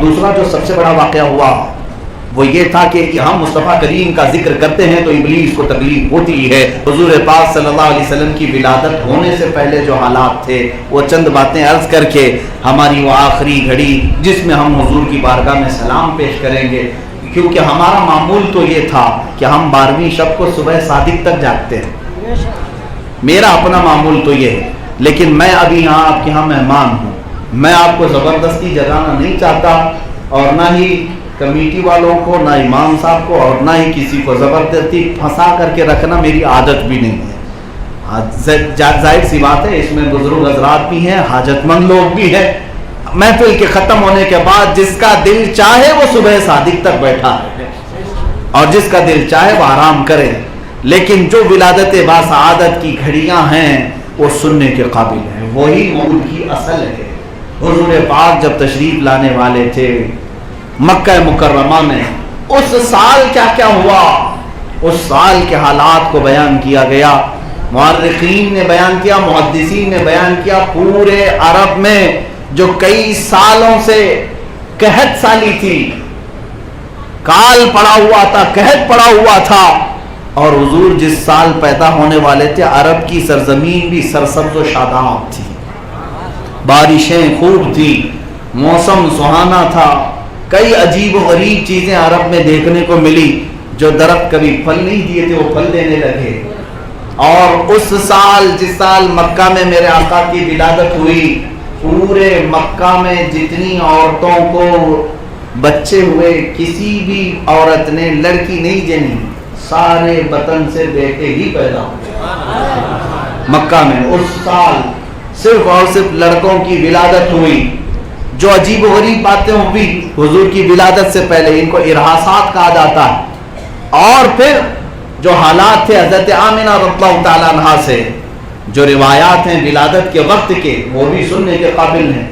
دوسرا جو سب سے بڑا واقعہ ہوا وہ یہ تھا کہ ہم مصطفیٰ کریم کا ذکر کرتے ہیں تو ابلیس کو تکلیف ہوتی ہے. حضور پاک صلی اللہ علیہ وسلم کی ولادت ہونے سے پہلے جو حالات تھے وہ چند باتیں عرض کر کے ہماری وہ آخری گھڑی جس میں ہم حضور کی بارگاہ میں سلام پیش کریں گے، کیونکہ ہمارا معمول تو یہ تھا کہ ہم 12ویں شب کو صبح صادق تک جاگتے ہیں. میرا اپنا معمول تو یہ ہے، لیکن میں ابھی یہاں آپ کے یہاں مہمان ہوں. میں آپ کو زبردستی جگانا نہیں چاہتا، اور نہ ہی کمیٹی والوں کو، نہ امام صاحب کو، اور نہ ہی کسی کو زبردستی پھنسا کر کے رکھنا میری عادت بھی نہیں ہے. ظاہر سی بات ہے اس میں بزرگ حضرات بھی ہیں، حاجت مند لوگ بھی ہیں. محفل کے ختم ہونے کے بعد جس کا دل چاہے وہ صبح صادق تک بیٹھا ہے اور جس کا دل چاہے وہ آرام کرے، لیکن جو ولادت باسعادت کی گھڑیاں ہیں وہ سننے کے قابل ہیں. وہی مولود کی اصل ہے. حضور پاک جب تشریف لانے والے تھے مکہ مکرمہ میں، اس سال کیا کیا ہوا، اس سال کے حالات کو بیان کیا گیا. مورخین نے بیان کیا، محدثین نے بیان کیا. پورے عرب میں جو کئی سالوں سے قحط سالی تھی، کال پڑا ہوا تھا، قحط پڑا ہوا تھا، اور حضور جس سال پیدا ہونے والے تھے عرب کی سرزمین بھی سرسبز و شاداب تھی، بارشیں خوب تھی، موسم سہانا تھا. کئی عجیب و غریب چیزیں عرب میں دیکھنے کو ملی. جو درخت کبھی پھل نہیں دیے تھے وہ پھل دینے لگے. اور اس سال جس سال مکہ میں میرے آقا کی ولادت ہوئی، پورے مکہ میں جتنی عورتوں کو بچے ہوئے کسی بھی عورت نے لڑکی نہیں جنی، سارے بطن سے بیٹے ہی پیدا ہوئے. مکہ میں اس سال صرف اور صرف لڑکوں کی ولادت ہوئی. جو عجیب و غریب باتیں ہوئی حضور کی ولادت سے پہلے، ان کو ارہاسات کہا جاتا ہے. اور پھر جو حالات تھے حضرت آمنہ رضی اللہ تعالیٰ عنہا سے جو روایات ہیں ولادت کے وقت کے، وہ بھی سننے کے قابل ہیں.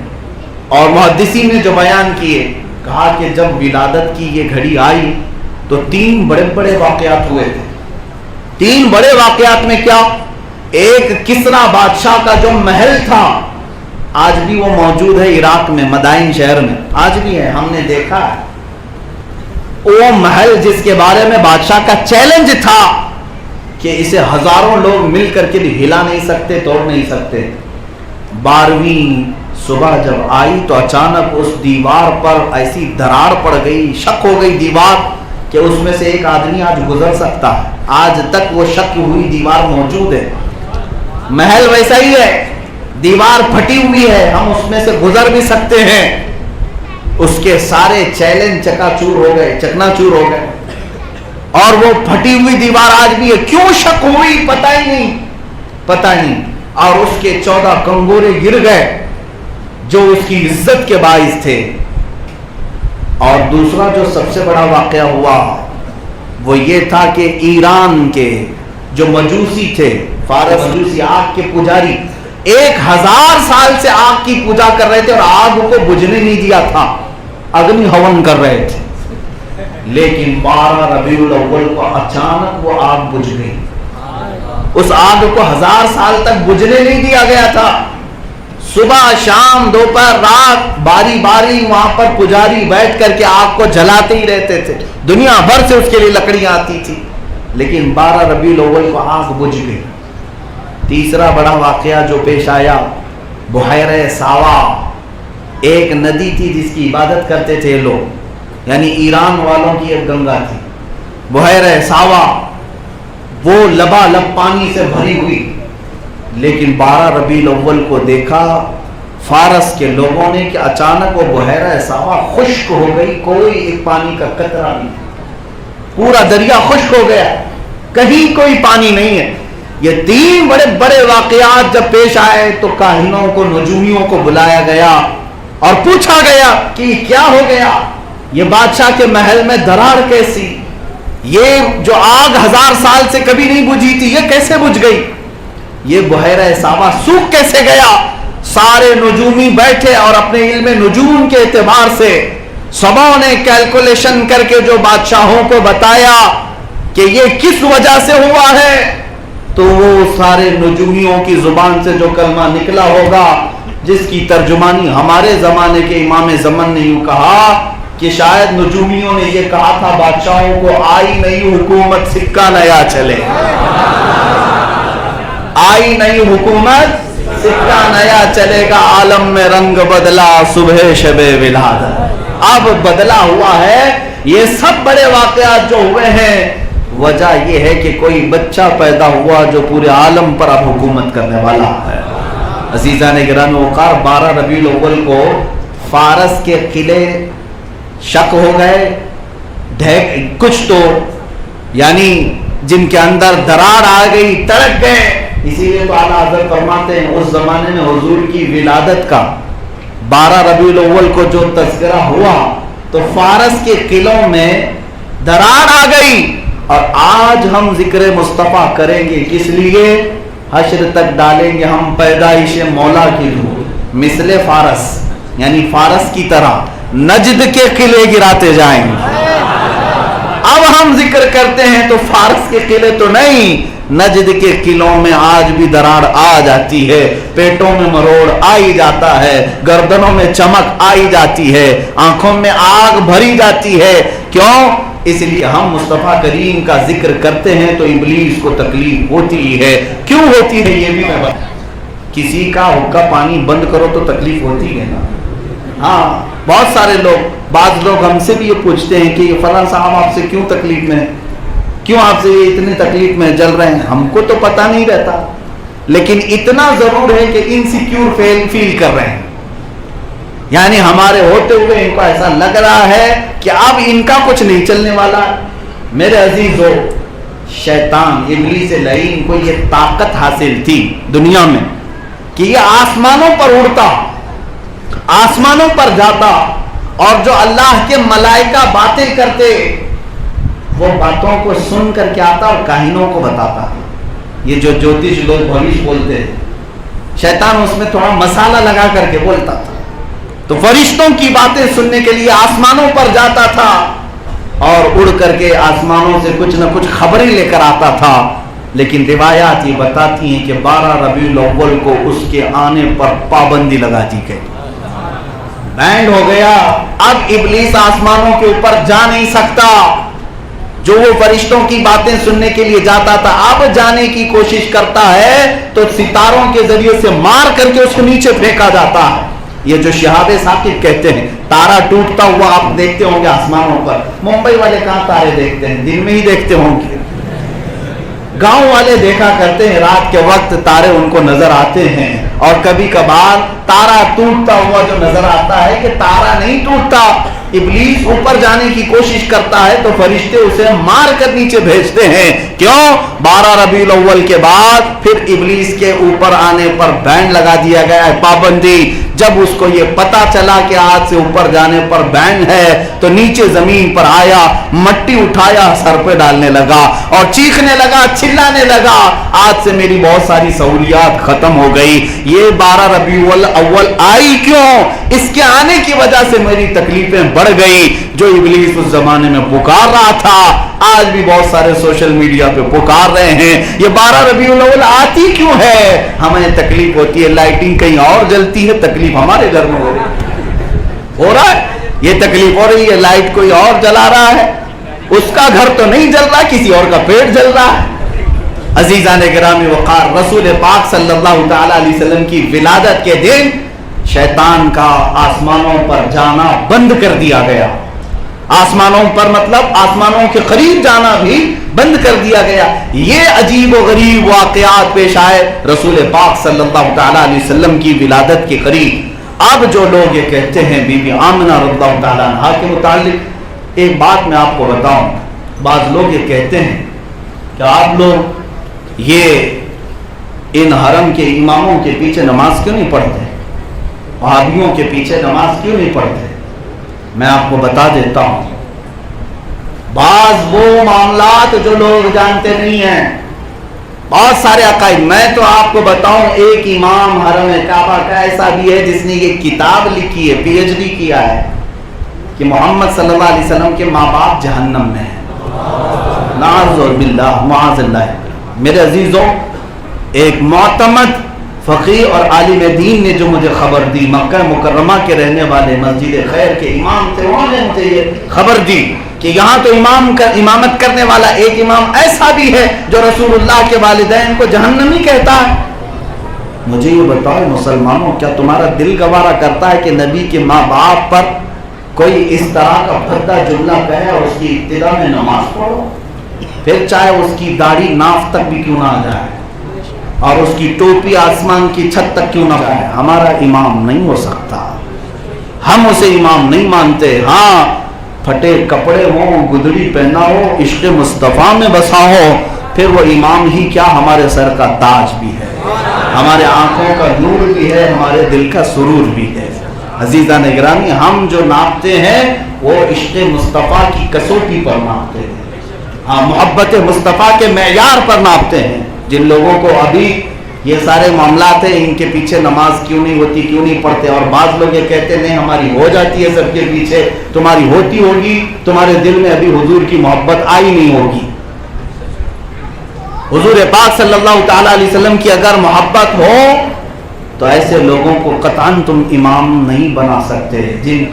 اور محدثین نے جو بیان کیے، کہا کہ جب ولادت کی یہ گھڑی آئی تو 3 بڑے بڑے واقعات ہوئے تھے. 3 بڑے واقعات میں کیا؟ ایک کسریٰ بادشاہ کا جو محل تھا، آج بھی وہ موجود ہے عراق میں، مدائن شہر میں آج بھی ہے، ہم نے دیکھا ہے. وہ محل جس کے بارے میں بادشاہ کا چیلنج تھا کہ اسے ہزاروں لوگ مل کر کے بھی ہلا نہیں سکتے، توڑ نہیں سکتے. 12ویں صبح جب آئی تو اچانک اس دیوار پر ایسی دراڑ پڑ گئی، شک ہو گئی دیوار کہ اس میں سے ایک آدمی آج گزر سکتا ہے. آج تک وہ شک ہوئی دیوار موجود ہے. محل ویسا ہی ہے، دیوار پھٹی ہوئی ہے، ہم اس میں سے گزر بھی سکتے ہیں. اس کے سارے چیلنج چکا چور ہو گئے، چکنا چور ہو گئے. اور وہ پھٹی ہوئی دیوار آج بھی ہے. کیوں شک ہوئی پتہ ہی نہیں، پتہ نہیں. اور اس کے 14 کنگورے گر گئے جو اس کی عزت کے باعث تھے. اور دوسرا جو سب سے بڑا واقعہ ہوا وہ یہ تھا کہ ایران کے جو مجوسی تھے، فارس مجوسی، آگ کے پجاری، 1000 سال سے آگ کی پوجا کر رہے تھے اور آگ کو بجھنے نہیں دیا تھا، اگنی ہون کر رہے تھے. لیکن 12 ربیع الاول کو اچانک وہ آگ بجھ گئی. اس آگ کو 1000 سال تک بجھنے نہیں دیا گیا تھا. صبح شام دوپہر رات باری باری وہاں پر پجاری بیٹھ کر کے آگ کو جلاتے ہی رہتے تھے. دنیا بھر سے اس کے لیے لکڑیاں آتی تھی، لیکن 12 ربیع الاول کو آگ بجھ گئی. تیسرا بڑا واقعہ جو پیش آیا، بحیرہ ساوا، ایک ندی تھی جس کی عبادت کرتے تھے لوگ، یعنی ایران والوں کی ایک گنگا تھی بحیرہ ساوا. وہ لبالب پانی سے بھری ہوئی، لیکن 12 ربیع الاول کو دیکھا فارس کے لوگوں نے کہ اچانک وہ بحیرہ ساوا خشک ہو گئی، کوئی ایک پانی کا قطرہ نہیں، پورا دریا خشک ہو گیا، کہیں کوئی پانی نہیں ہے. یہ 3 بڑے بڑے واقعات جب پیش آئے تو کاہنوں کو، نجومیوں کو بلایا گیا اور پوچھا گیا کہ کیا ہو گیا، یہ بادشاہ کے محل میں دراڑ کیسی، یہ جو آگ 1000 سال سے کبھی نہیں بجھی تھی یہ کیسے بجھ گئی، یہ بحیرہ ساوا سوکھ کیسے گیا. سارے نجومی بیٹھے اور اپنے علم نجوم کے اعتبار سے سبوں نے کیلکولیشن کر کے جو بادشاہوں کو بتایا کہ یہ کس وجہ سے ہوا ہے، تو وہ سارے نجومیوں کی زبان سے جو کلمہ نکلا ہوگا جس کی ترجمانی ہمارے زمانے کے امام زمن نے یوں کہا کہ شاید نجومیوں نے یہ کہا تھا بادشاہوں کو آئی نئی حکومت سکہ نیا چلے، آئی نئی حکومت سکہ نیا چلے گا، عالم میں رنگ بدلا صبح شب ولادت۔ اب بدلا ہوا ہے، یہ سب بڑے واقعات جو ہوئے ہیں وجہ یہ ہے کہ کوئی بچہ پیدا ہوا جو پورے عالم پر اب حکومت کرنے والا ہے۔ عزیزان گرامی وقار، 12 ربیع الاول کو فارس کے قلعے شک ہو گئے، کچھ تو یعنی جن کے اندر درار آ گئی، تڑک گئے۔ اسی لیے تو اعلیٰ حضرت فرماتے ہیں اس زمانے میں حضور کی ولادت کا 12 ربیع الاول کو جو تذکرہ ہوا تو فارس کے قلعوں میں درار آ گئی، اور آج ہم ذکر مصطفیٰ کریں گے کس لیے؟ حشر تک ڈالیں گے ہم پیدائش مولا کی دھوم، مثل فارس یعنی فارس کی طرح نجد کے قلعے گراتے جائیں گے۔ اب ہم ذکر کرتے ہیں تو فارس کے قلعے تو نہیں، نجد کے قلعوں میں آج بھی درار آ جاتی ہے، پیٹوں میں مروڑ آئی جاتا ہے، گردنوں میں چمک آئی جاتی ہے، آنکھوں میں آگ بھری جاتی ہے۔ کیوں؟ اس لیے ہم مصطفیٰ کریم کا ذکر کرتے ہیں تو ابلیس کو تکلیف ہوتی ہے۔ کیوں ہوتی ہے یہ بھی میں بتا، کسی کا حقہ پانی بند کرو تو تکلیف ہوتی ہے نا۔ ہاں، بہت سارے لوگ، بعض لوگ ہم سے بھی یہ پوچھتے ہیں کہ یہ فلاں صاحب آپ سے کیوں تکلیف میں ہے، کیوں آپ سے یہ اتنی تکلیف میں جل رہے ہیں؟ ہم کو تو پتہ نہیں رہتا، لیکن اتنا ضرور ہے کہ انسیکیور فیل کر رہے ہیں، یعنی ہمارے ہوتے ہوئے ان کو ایسا لگ رہا ہے کہ اب ان کا کچھ نہیں چلنے والا۔ میرے عزیزو، شیطان ابلیس لعین کو یہ طاقت حاصل تھی دنیا میں کہ یہ آسمانوں پر اڑتا، آسمانوں پر جاتا، اور جو اللہ کے ملائکہ باتیں کرتے وہ باتوں کو سن کر کے آتا اور کاہنوں کو بتاتا۔ یہ جو جوتش لوگ بھوش بولتے ہیں، شیطان اس میں تھوڑا مسالہ لگا کر کے بولتا تھا، تو فرشتوں کی باتیں سننے کے لیے آسمانوں پر جاتا تھا اور اڑ کر کے آسمانوں سے کچھ نہ کچھ خبریں لے کر آتا تھا۔ لیکن روایات یہ بتاتی ہیں کہ 12 ربیع الاول کو اس کے آنے پر پابندی لگا دی گئی، بینڈ ہو گیا۔ اب ابلیس آسمانوں کے اوپر جا نہیں سکتا، جو وہ فرشتوں کی باتیں سننے کے لیے جاتا تھا اب جانے کی کوشش کرتا ہے تو ستاروں کے ذریعے سے مار کر کے اس کو نیچے پھینکا جاتا ہے۔ یہ جو شہاب ثاقب کہتے ہیں، تارا ٹوٹتا ہوا آپ دیکھتے ہوں گے آسمانوں پر۔ ممبئی والے کہاں تارے دیکھتے ہیں؟ دن میں ہی دیکھتے ہوں گے۔ گاؤں والے دیکھا کرتے ہیں، رات کے وقت تارے ان کو نظر آتے ہیں، اور کبھی کبھار تارا ٹوٹتا ہوا جو نظر آتا ہے کہ تارا نہیں ٹوٹتا، ابلیس اوپر جانے کی کوشش کرتا ہے تو فرشتے اسے مار کر نیچے بھیجتے ہیں۔ کیوں؟ 12 ربیع الاول کے بعد پھر ابلیس کے اوپر آنے پر بینڈ لگا دیا گیا ہے، پابندی۔ جب اس کو یہ پتا چلا کہ آج سے اوپر جانے پر بینڈ ہے تو نیچے زمین پر آیا، مٹی اٹھایا، سر پہ ڈالنے لگا اور چیخنے لگا، چلانے لگا، آج سے میری بہت ساری سہولیات ختم ہو گئی۔ یہ 12 ربیع الاول آئی کیوں؟ اس کے آنے کی وجہ سے میری تکلیفیں بڑھ گئی۔ جو ابلیس اس زمانے میں پکار رہا تھا آج بھی بہت سارے سوشل میڈیا پہ پکار رہے ہیں۔ یہ 12 ربیع الاول آتی کیوں ہے؟ ہمیں تکلیف ہوتی ہے، لائٹنگ کہیں اور جلتی ہے، تکلیف ہمارے گھر میں ہو رہا ہے، یہ تکلیف ہو رہی ہے، لائٹ کوئی اور جلا رہا ہے، اس کا گھر تو نہیں جل رہا، کسی اور کا پیٹ جل رہا ہے۔ عزیزان گرامی وقار، رسول پاک صلی اللہ تعالی علیہ وسلم کی ولادت کے دن شیطان کا آسمانوں پر جانا بند کر دیا گیا۔ آسمانوں پر مطلب آسمانوں کے قریب جانا بھی بند کر دیا گیا۔ یہ عجیب و غریب واقعات پیش آئے رسول پاک صلی اللہ تعالی علیہ وسلم کی ولادت کے قریب۔ اب جو لوگ یہ کہتے ہیں بی بی آمنہ رضی اللہ تعالیٰ عنہا کے متعلق، ایک بات میں آپ کو بتاؤں، بعض لوگ یہ کہتے ہیں کہ آپ لوگ یہ ان حرم کے اماموں کے پیچھے نماز کیوں نہیں پڑھتے، وہابیوں کے پیچھے نماز کیوں نہیں پڑھتے؟ میں آپ کو بتا دیتا ہوں، بعض وہ معاملات جو لوگ جانتے نہیں ہیں، بہت سارے عقائد۔ میں تو آپ کو بتاؤں، ایک امام حرم کعبہ کا ایسا بھی ہے جس نے یہ کتاب لکھی ہے، پی ایچ ڈی کیا ہے کہ محمد صلی اللہ علیہ وسلم کے ماں باپ جہنم میں ہیں، نعوذ باللہ، معاذ اللہ۔ میرے عزیزوں، ایک معتمد فقیہ اور عالم دین نے جو مجھے خبر دی، مکہ مکرمہ کے رہنے والے مسجد خیر کے امام تھے، انہوں نے مجھے یہ خبر دی کہ یہاں تو امامت کرنے والا ایک امام ایسا بھی ہے جو رسول اللہ کے والدین کو جہنمی کہتا ہے۔ مجھے یہ بتاؤ مسلمانوں، کیا تمہارا دل گوارا کرتا ہے کہ نبی کے ماں باپ پر کوئی اس طرح کا بھدا جملہ کہے اور اس کی ابتدا میں نماز پڑھو؟ پھر چاہے اس کی داڑھی ناف تک بھی کیوں نہ آ جائے اور اس کی ٹوپی آسمان کی چھت تک کیوں نہ جائے، ہمارا امام نہیں ہو سکتا، ہم اسے امام نہیں مانتے۔ ہاں، پھٹے کپڑے ہوں، گدڑی پہنا ہو، عشق مصطفیٰ میں بسا ہو، پھر وہ امام ہی کیا ہمارے سر کا تاج بھی ہے، ہمارے آنکھوں کا نور بھی ہے، ہمارے دل کا سرور بھی ہے۔ عزیزان گرامی، ہم جو ناپتے ہیں وہ عشق مصطفیٰ کی کسوٹی پر ناپتے ہیں، ہاں، محبت مصطفیٰ کے معیار پر ناپتے ہیں۔ جن لوگوں کو ابھی یہ سارے معاملات ہیں، ان کے پیچھے نماز کیوں نہیں ہوتی، کیوں نہیں پڑھتے، اور بعض لوگ یہ کہتے نہیں ہماری ہو جاتی ہے سب کے پیچھے، تمہاری ہوتی ہوگی، تمہارے دل میں ابھی حضور کی محبت آئی نہیں ہوگی۔ حضور پاک صلی اللہ تعالی علیہ وسلم کی اگر محبت ہو تو ایسے لوگوں کو قطعاً تم امام نہیں بنا سکتے،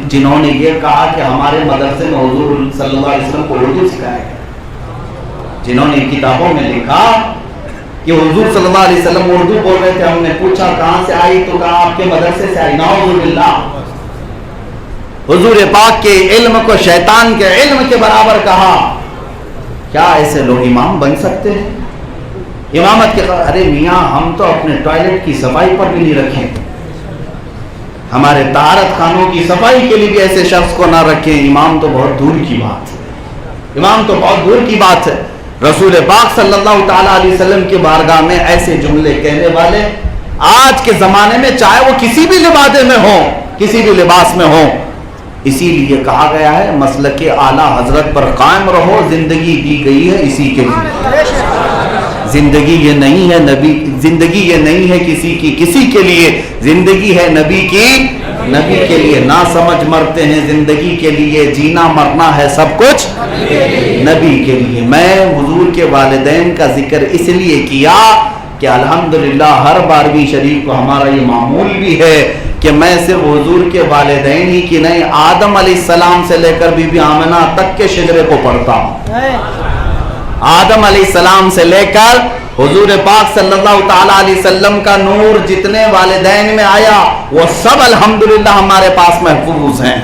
جنہوں نے یہ کہا کہ ہمارے مدرسے میں حضور صلی اللہ علیہ وسلم کو اردو سکھائے گا، جنہوں نے کتابوں میں لکھا کہ حضور صلی اللہ علیہ وسلم اردو بول رہے تھے، ہم نے پوچھا کہاں سے آئی تو کہا آپ کے مدرسے سے آئی، نعوذ باللہ۔ حضور پاک کے علم کو شیطان کے علم کے برابر کہا۔ کیا ایسے لوگ امام بن سکتے ہیں؟ امامت کے ارے میاں ہم تو اپنے ٹوائلٹ کی صفائی پر بھی نہیں رکھیں، ہمارے طہارت خانوں کی صفائی کے لیے بھی ایسے شخص کو نہ رکھیں، امام تو بہت دور کی بات ہے، امام تو بہت دور کی بات ہے۔ رسول پاک صلی اللہ تعالی علیہ وسلم کی بارگاہ میں ایسے جملے کہنے والے آج کے زمانے میں چاہے وہ کسی بھی لبادے میں ہوں، کسی بھی لباس میں ہوں، اسی لیے کہا گیا ہے مسلک اعلیٰ حضرت پر قائم رہو، زندگی دی گئی ہے اسی کے لیے، زندگی یہ نہیں ہے نبی، زندگی یہ نہیں ہے کسی کے لیے، زندگی ہے نبی کے لیے، نہ سمجھ مرتے ہیں زندگی کے لیے، جینا مرنا ہے سب کچھ نبی کے لیے۔ میں حضور کے والدین کا ذکر اس لیے کیا کہ الحمدللہ ہر 12ویں شریف کو ہمارا یہ معمول بھی ہے کہ میں صرف حضور کے والدین ہی کی نہیں، آدم علیہ السلام سے لے کر بی بی آمنہ تک کے شجرے کو پڑھتا ہوں۔ آدم علیہ السلام سے لے کر حضور پاک صلی اللہ تعالی علیہ وسلم کا نور جتنے والدین میں آیا وہ سب الحمدللہ ہمارے پاس محفوظ ہیں۔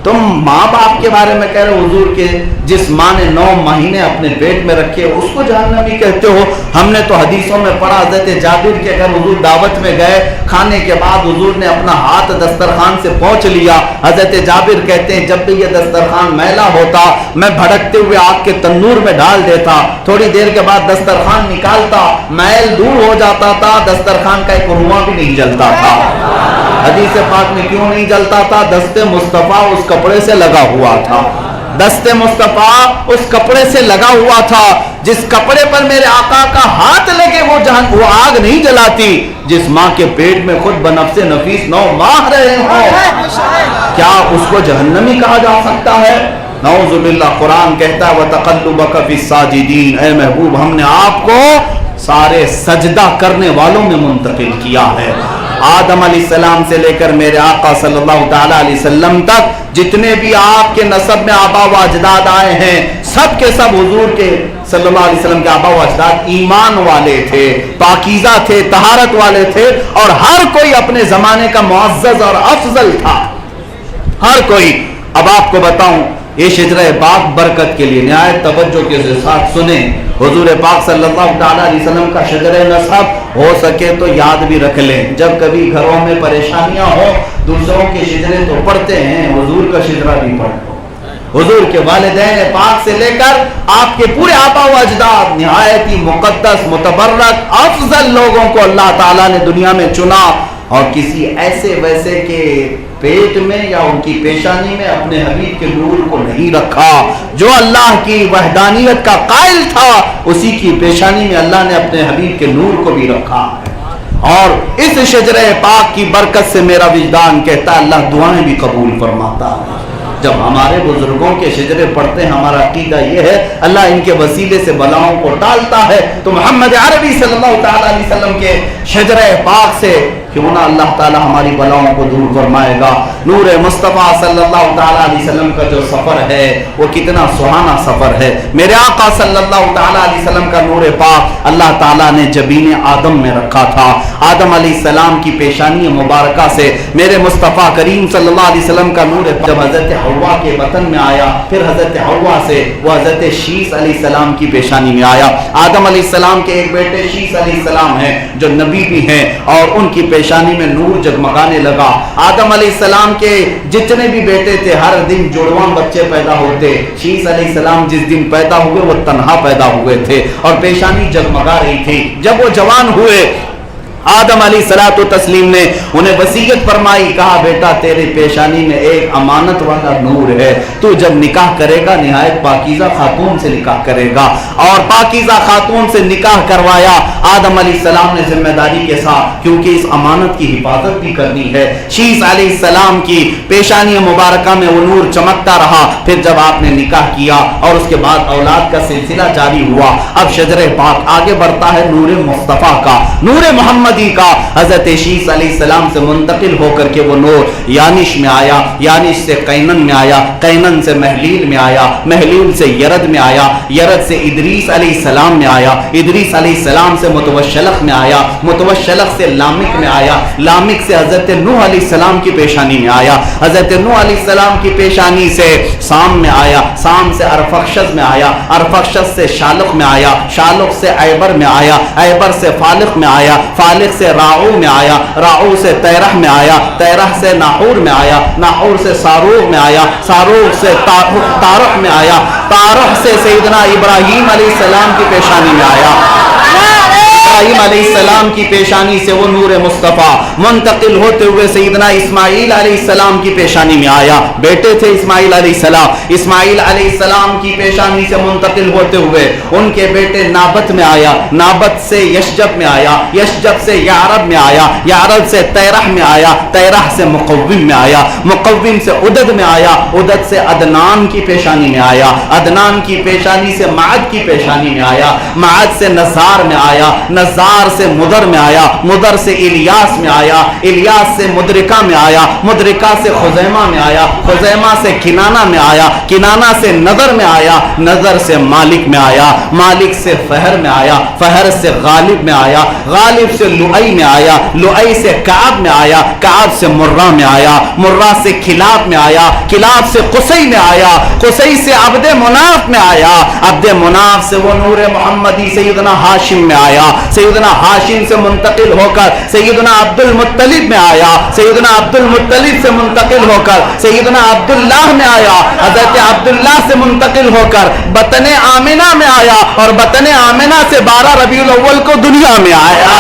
تم ماں باپ کے بارے میں کہہ رہے ہو، حضور کے جس ماں نے 9 مہینے اپنے پیٹ میں رکھے اس کو جہنمی کہتے ہو۔ ہم نے تو حدیثوں میں پڑھا حضرت جابر کے اگر حضور دعوت میں گئے، کھانے کے بعد حضور نے اپنا ہاتھ دسترخوان سے پہنچ لیا، حضرت جابر کہتے ہیں جب بھی یہ دسترخوان میلا ہوتا میں بھڑکتے ہوئے آگ کے تنور میں ڈال دیتا، تھوڑی دیر کے بعد دسترخوان نکالتا، میل دور ہو جاتا تھا، دسترخوان کا ایک دھواں بھی نہیں جلتا تھا۔ حدیث پاک میں کیوں نہیں جلتا تھا؟ دست مصطفیٰ اس کپڑے سے لگا ہوا تھا، دست مصطفیٰ اس کپڑے سے لگا ہوا تھا، جس کپڑے پر میرے آقا کا ہاتھ لگے وہ آگ نہیں جلاتی، جس ماں کے پیٹ میں خود بنفس نفیس 9 ماہ رہے ہوں، کیا اس کو جہنمی کہا جا سکتا ہے؟ نعوذ باللہ۔ قرآن کہتا ہے وَتَقَلُّبَكَ فِي السَّاجِدِينَ، اے محبوب ہم نے آپ کو سارے سجدہ کرنے والوں میں منتقل کیا ہے۔ آدم علیہ السلام سے لے کر میرے آقا صلی اللہ تعالی علیہ وسلم تک جتنے بھی آپ کے نسب میں آبا و اجداد آئے ہیں، سب کے سب حضور کے صلی اللہ علیہ وسلم کے آبا و اجداد ایمان والے تھے، پاکیزہ تھے، طہارت والے تھے، اور ہر کوئی اپنے زمانے کا معزز اور افضل تھا، ہر کوئی۔ اب آپ کو بتاؤں یہ شجرہ پاک برکت کے لیے نہایت توجہ کے ساتھ سنیں، حضور پاک صلی اللہ تعالی علیہ وسلم کا شجرہ نسب ہو سکے تو یاد بھی رکھ لیں، جب کبھی گھروں میں پریشانیاں ہو دوسروں کے شجرے تو پڑھتے ہیں، حضور کا شجرہ بھی پڑھو۔ حضور کے والدین پاک سے لے کر آپ کے پورے آبا و اجداد نہایت ہی مقدس متبرک افضل لوگوں کو اللہ تعالیٰ نے دنیا میں چنا، اور کسی ایسے ویسے کے پیٹ میں یا ان کی پیشانی میں اپنے حبیب کے نور کو نہیں رکھا۔ جو اللہ کی وحدانیت کا قائل تھا اسی کی پیشانی میں اللہ نے اپنے حبیب کے نور کو بھی رکھا ہے۔ اور اس شجرہ پاک کی برکت سے میرا وجدان کہتا ہے اللہ دعائیں بھی قبول فرماتا ہے۔ जब हमारे बुजुर्गों के शजरे पढ़ते हैं, हमारा अकीदा ये है अल्लाह इनके वसीले से बलाओं को टालता है। तो मोहम्मद अरबी सल्लल्लाहु ताला अलैहि वसल्लम के शजरे पाक से क्यों ना अल्लाह ताला हमारी बलाओं को दूर फरमाएगा। नूर मुस्तफ़ा सल्लल्लाहु ताला अलैहि वसल्लम का जो सफ़र है वो कितना सुहाना सफ़र है। मेरे आका सल्लल्लाहु ताला अलैहि वसल्लम का नूर पाक अल्लाह ताला ने जबीन आदम में रखा था। आदम अलैहिस्सलाम की पेशानी मुबारका से मेरे मुस्तफ़ा करीम सल्लल्लाहु अलैहि वसल्लम का नूर जब हज़रत हव्वा के बतन में आया, फिर हज़रत हव्वा से वो हज़रत शीस अलैहिस्सलाम की पेशानी में आया। आदम अलैहिस्सलाम के एक बेटे शीस अलैहिस्सलाम हैं जो नबी भी हैं, और उनकी पेशानी में नूर जगमगाने लगा। आदम अलैहिस्सलाम के जितने भी बेटे थे हर दिन जुड़वां बच्चे पैदा होते। शीस अलैहिस्सलाम जिस दिन पैदा हुए वो तन्हा पैदा हुए थे और पेशानी जगमगा रही थी। जब वो जवान हुए आदम अलैहिस्सलातु तस्लीम ने उन्हें वसीयत फरमाई, कहा बेटा तेरे पेशानी में एक अमानत वाला नूर है, तू जब निकाह करेगा निहायत पाकीज़ा खातून से निकाह करेगा। और पाकीज़ा खातून से निकाह करवाया आदम अलैहिस्सलाम ने जिम्मेदारी के साथ, क्योंकि इस अमानत की हिफाजत भी करनी है। शीस अलैहिस्सलाम की पेशानी मुबारका में वो नूर चमकता रहा। फिर जब आपने निकाह किया और उसके बाद औलाद का सिलसिला जारी हुआ, अब शजरे पाक आगे बढ़ता है नूर मुस्तफ़ा का, नूर मोहम्मद का। हजरत शीस अलैहिस्सलाम से मुंतकिल होकर के वो नूर यानिश में आया, यानिश से कैनन में आया, कैनन से महलील में आया, महलील से यरद में आया, यरद से इदरीस अलैहिस्सलाम में आया, इदरीस अलैहिस्सलाम से मुतवश्शलख में आया, मुतवश्शलख से लामिक में आया, लामिक से हजरत नूह अलैहिस्सलाम की पेशानी में आया, हजरत नूह अलैहिस्सलाम की पेशानी से साम में आया, साम से अरफक्षस में आया, अरफक्षस से शालुक में आया, शालुक से ऐबर में आया, ऐबर से फालिक में आया, फालिक से राऊ में आया, राऊ से तैरह में आया, तैरह से नाहूर में आया, नाहूर से सारूग में आया, सारूग से तारख में आया, तारख से सैयदना इब्राहीम अलैहिस्सलाम की पेशानी में आया। इब्राहीम अलैहिस्सलाम की पेशानी से वो नूर मुस्तफ़ा मुंतकिल होते हुए सैयदना इस्माईल अलैहिस्सलाम की पेशानी में आया। बेटे थे इस्माईल अलैहिस्सलाम, इस्माईल अलैहिस्सलाम की पेशानी से मुंतकिल होते हुए उनके बेटे नाबत में आया, नाबत से यशजब में आया, यशजब से यारब में आया, यारब से तैरह में आया, तैरह से मुक़व्विम में आया, मुक़व्विम से उदद में आया, उदद से अदनान की पेशानी में आया, अदनान की पेशानी से माद की पेशानी में आया, माद से नज़ार में आया, नज़ार से मुदर में आया, मुदर से इलियास में आया, इलियास से मुदरिका में आया, मुदरिका से खुज़ैमा में आया, खुज़ैमा से किनाना में आया, किनाना से नज़र में आया, नज़र से मालिक में आया, मालिक से फहर में आया, फहर से गालिब में आया, गालिब से लुआई में आया, लुआई से काब में आया, काब से मुर्रा में आया, मुर्रा से खिलाब में आया, खिलाब से कुसई में आया, कुसई से अब्दे मुनाफ में आया, अब्दे मुनाफ से वो नूर मोहम्मदी सैयदना हाशिम में आया, सैयदना हाशिम से मुंतकिल होकर सैयदना अब्दुल मुत्तलिब में आया, सैयदना अब्दुल मुत्तलिब से मुंतकिल होकर सैयदना अब्दुल्लाह में आया, हजरत अब्दुल्लाह से मुंतकिल होकर बतने आमिना में आया, और बतने आमिना से 12 रबीउल अव्वल को दुनिया में आया।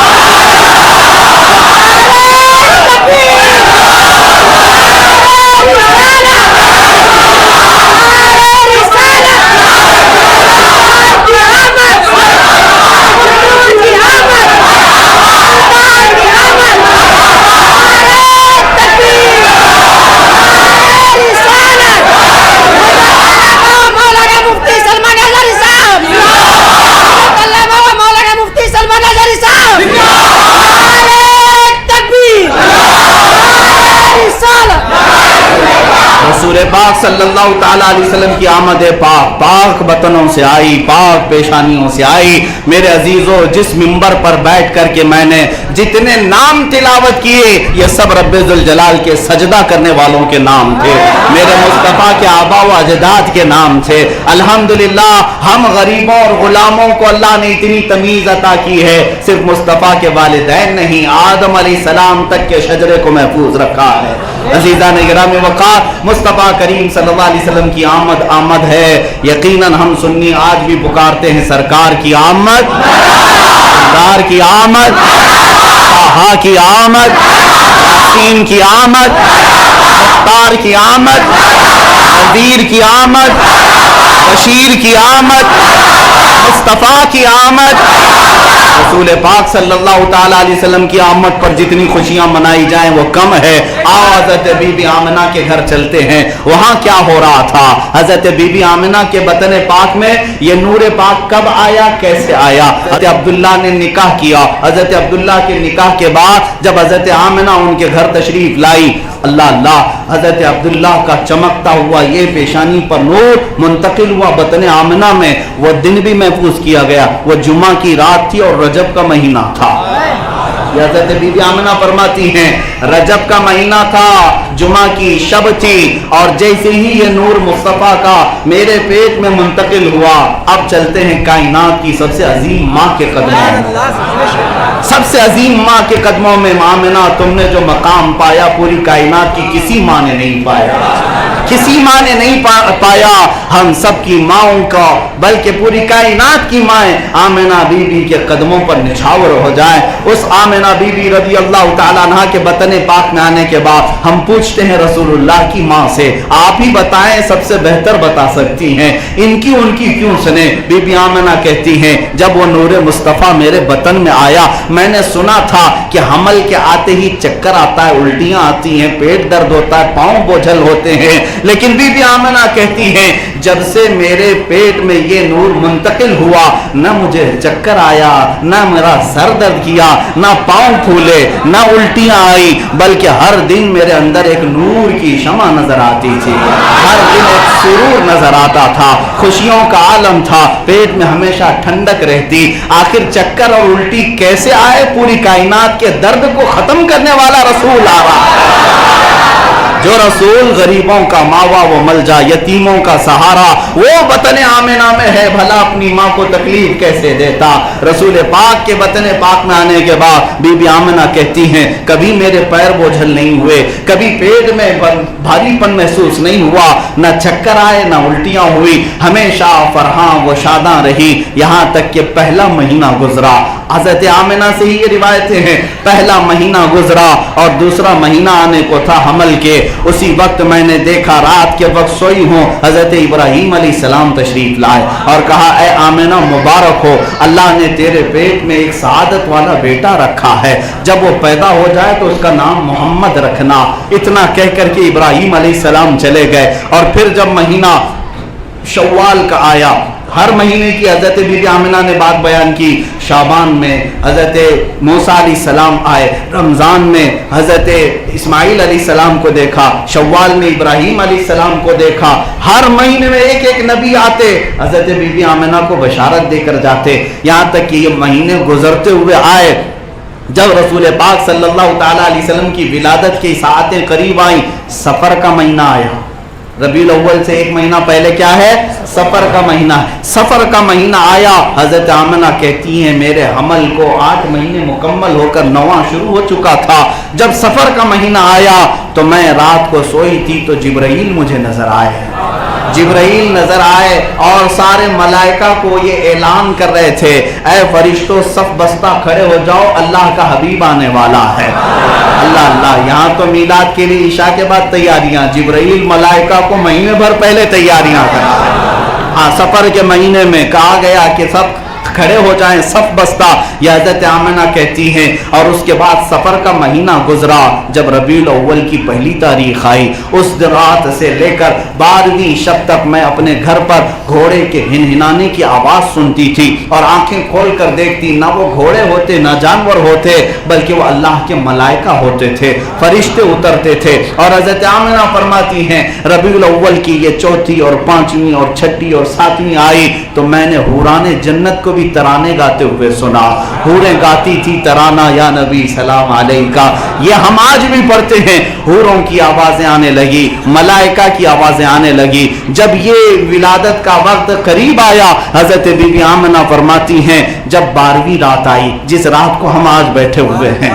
रसूल पाक सल्लल्लाहु ताला अलैहि वसल्लम की आमद पाक पाक बतनों से आई, पाक पेशानियों से आई। मेरे अजीजों, जिस मिंबर पर बैठ करके मैंने जितने नाम तिलावत किए ये सब रब्बुल जलाल के सजदा करने वालों के नाम थे, मेरे मुस्तफ़ा के आबा व अजदाद के नाम थे। अल्हम्दुलिल्लाह हम गरीबों और गुलामों को अल्लाह ने इतनी तमीज़ अता की है, सिर्फ मुस्तफ़ा के वालिदैन नहीं आदम अलैहिस्सलाम तक के शजरे को महफूज रखा है। अज़ीज़ान गिरामी वक़ार, मुस्तफ़ा करीम सल्लल्लाहु अलैहि वसल्लम की आमद है। यकीनन हम सुन्नी आज भी पुकारते हैं सरकार की आमद, सरकार की आमद, ताहा की आमद, यासीन की आमद, मुख्तार की आमद, नज़ीर की आमद, बशीर की आमद, मुस्तफ़ा की आमद, रसूल पाक सल्लल्लाहु ताला अलैहि वसल्लम की आमद पर जितनी खुशियां मनाई जाएं वो कम है। आओ हजरत बीबी आमिना के घर चलते हैं, वहां क्या हो रहा था। हजरत बीबी आमिना के बतन पाक में ये नूर पाक कब आया, कैसे आया। हजरत अब्दुल्ला ने निकाह किया। हजरत अब्दुल्ला के निकाह के बाद जब हजरत आमिना उनके घर तशरीफ लाई, अल्लाह अल्लाह, हजरत अब्दुल्ला का चमकता हुआ ये पेशानी पर नूर मुंतकिल हुआ बतन आमिना में। वो दिन भी महफूज किया गया, वो जुमा की रात थी और रजब का महीना था। हजरत बीबी आमिना फरमाती हैं रजब का महीना था, जुमा की शब थी, और जैसे ही ये नूर मुस्तफ़ा का मेरे पेट में मुंतकिल हुआ, अब चलते हैं कायनात की सबसे अजीम माँ के कदमों में। सबसे अजीम माँ के कदमों में आमिना, तुमने जो मकाम पाया पूरी कायनात की किसी माँ ने नहीं पाया, किसी माँ ने नहीं पाया। हम सब की माँओं का, बल्कि पूरी कायनात की माएँ आमिना बीबी के कदमों पर निछावर हो जाए। उस आमिना बीबी रज़ी अल्लाह ताला अन्हा के बतन पाक में आने के बाद हम पूछते हैं रसूलुल्लाह की माँ से, आप ही बताएं, सबसे बेहतर बता सकती हैं, इनकी उनकी क्यों सुने। बीबी आमिना कहती हैं जब वो नूर मुस्तफ़ा मेरे बतन में आया, मैंने सुना था कि हमल के आते ही चक्कर आता है, उल्टियां आती हैं, पेट दर्द होता है, पाँव बोझल होते हैं। लेकिन बीबी आमिना कहती हैं जब से मेरे पेट में ये नूर मुंतकिल हुआ, न मुझे चक्कर आया, न मेरा सर दर्द किया, न पाँव फूले, न उल्टियां आई, बल्कि हर दिन मेरे अंदर एक नूर की शमा नजर आती थी, हर दिन एक सुरूर नजर आता था, खुशियों का आलम था, पेट में हमेशा ठंडक रहती। आखिर चक्कर और उल्टी कैसे आए। पूरी कायनात के दर्द को खत्म करने वाला रसूल आ रहा, जो रसूल गरीबों का मावा वो मलजा, यतीमों का सहारा, वो बतन आमिना में है, भला अपनी माँ को तकलीफ कैसे देता। रसूल पाक के बतन पाक में आने के बाद बीबी आमिना कहती हैं कभी मेरे पैर बोझल नहीं हुए, कभी पेट में भारीपन महसूस नहीं हुआ, न चक्कर आए न उल्टियां हुई, हमेशा फरहां वो शादां रही, यहाँ तक कि पहला महीना गुजरा। हज़रत आमिना से ही ये रिवायतें हैं, पहला महीना गुजरा और दूसरा महीना आने को था हमल के। उसी वक्त मैंने देखा रात के वक्त सोई हूँ, हजरत इब्राहीम अलैहिस्सलाम तशरीफ लाए और कहा ऐ आमिना मुबारक हो, अल्लाह ने तेरे पेट में एक सआदत वाला बेटा रखा है, जब वो पैदा हो जाए तो उसका नाम मोहम्मद रखना। इतना कह करके इब्राहीम अलैहिस्सलाम चले गए। और फिर जब महीना शव्वाल का आया, हर महीने की हजरत बीबी आमिना ने बात बयान की। शाबान में हजरत मूसा अलैहिस्सलाम आए, रमजान में हजरत इस्माइल अलैहिस्सलाम को देखा, शव्वाल में इब्राहीम अलैहिस्सलाम को देखा। हर महीने में एक एक नबी आते, हजरत बीबी आमिना को बशारत देकर जाते, यहाँ तक कि ये महीने गुजरते हुए आए। जब रसूल पाक सल्लल्लाहु ताला अलैहि वसल्लम की विलादत की सातें करीब आई, सफर का महीना आया। रबीउल अव्वल से एक महीना पहले क्या है, सफर का महीना है। सफर का महीना आया, हजरत आमिना कहती हैं मेरे हमल को 8 महीने मुकम्मल होकर 9वां शुरू हो चुका था। जब सफर का महीना आया तो मैं रात को सोई थी तो जिब्राइल मुझे नजर आए, जिब्राइल नजर आए और सारे मलाइका को ये ऐलान कर रहे थे ऐ फरिश्तों सफ बस्ता खड़े हो जाओ, अल्लाह का हबीब आने वाला है। अल्लाह अल्लाह, यहाँ तो मीलाद के लिए ईशा के बाद तैयारियां, जिब्राइल मलाइका को महीने भर पहले तैयारियां कर। हाँ, सफर के महीने में कहा गया कि सब खड़े हो जाएं, सफ बस्ता। यह हज़रत आमिना कहती हैं और उसके बाद सफर का महीना गुजरा। जब रबीउल अव्वल की पहली तारीख आई, उस रात से लेकर 12वीं शब तक मैं अपने घर पर घोड़े के हिनहिनाने की आवाज सुनती थी और आंखें खोल कर देखती, ना वो घोड़े होते ना जानवर होते, बल्कि वो अल्लाह के मलाइका होते थे, फरिश्ते उतरते थे। और हज़रत आमिना फरमाती हैं रबीउल अव्वल की ये 4थी और 5वीं और 6ठी और 7वीं आई तो मैंने हुराने जन्नत को भी तराने गाते हुए सुना। हूरें गाती थी तराना या नबी सलाम अलैका, ये हम आज भी पढ़ते हैं। हूरों की आवाजें आने लगी, मलाइका की आवाजें आने लगी। जब ये विलादत का वक्त करीब आया, हजरत बीबी आमिना फरमाती हैं जब 12वीं रात आई, जिस रात को हम आज बैठे हुए हैं,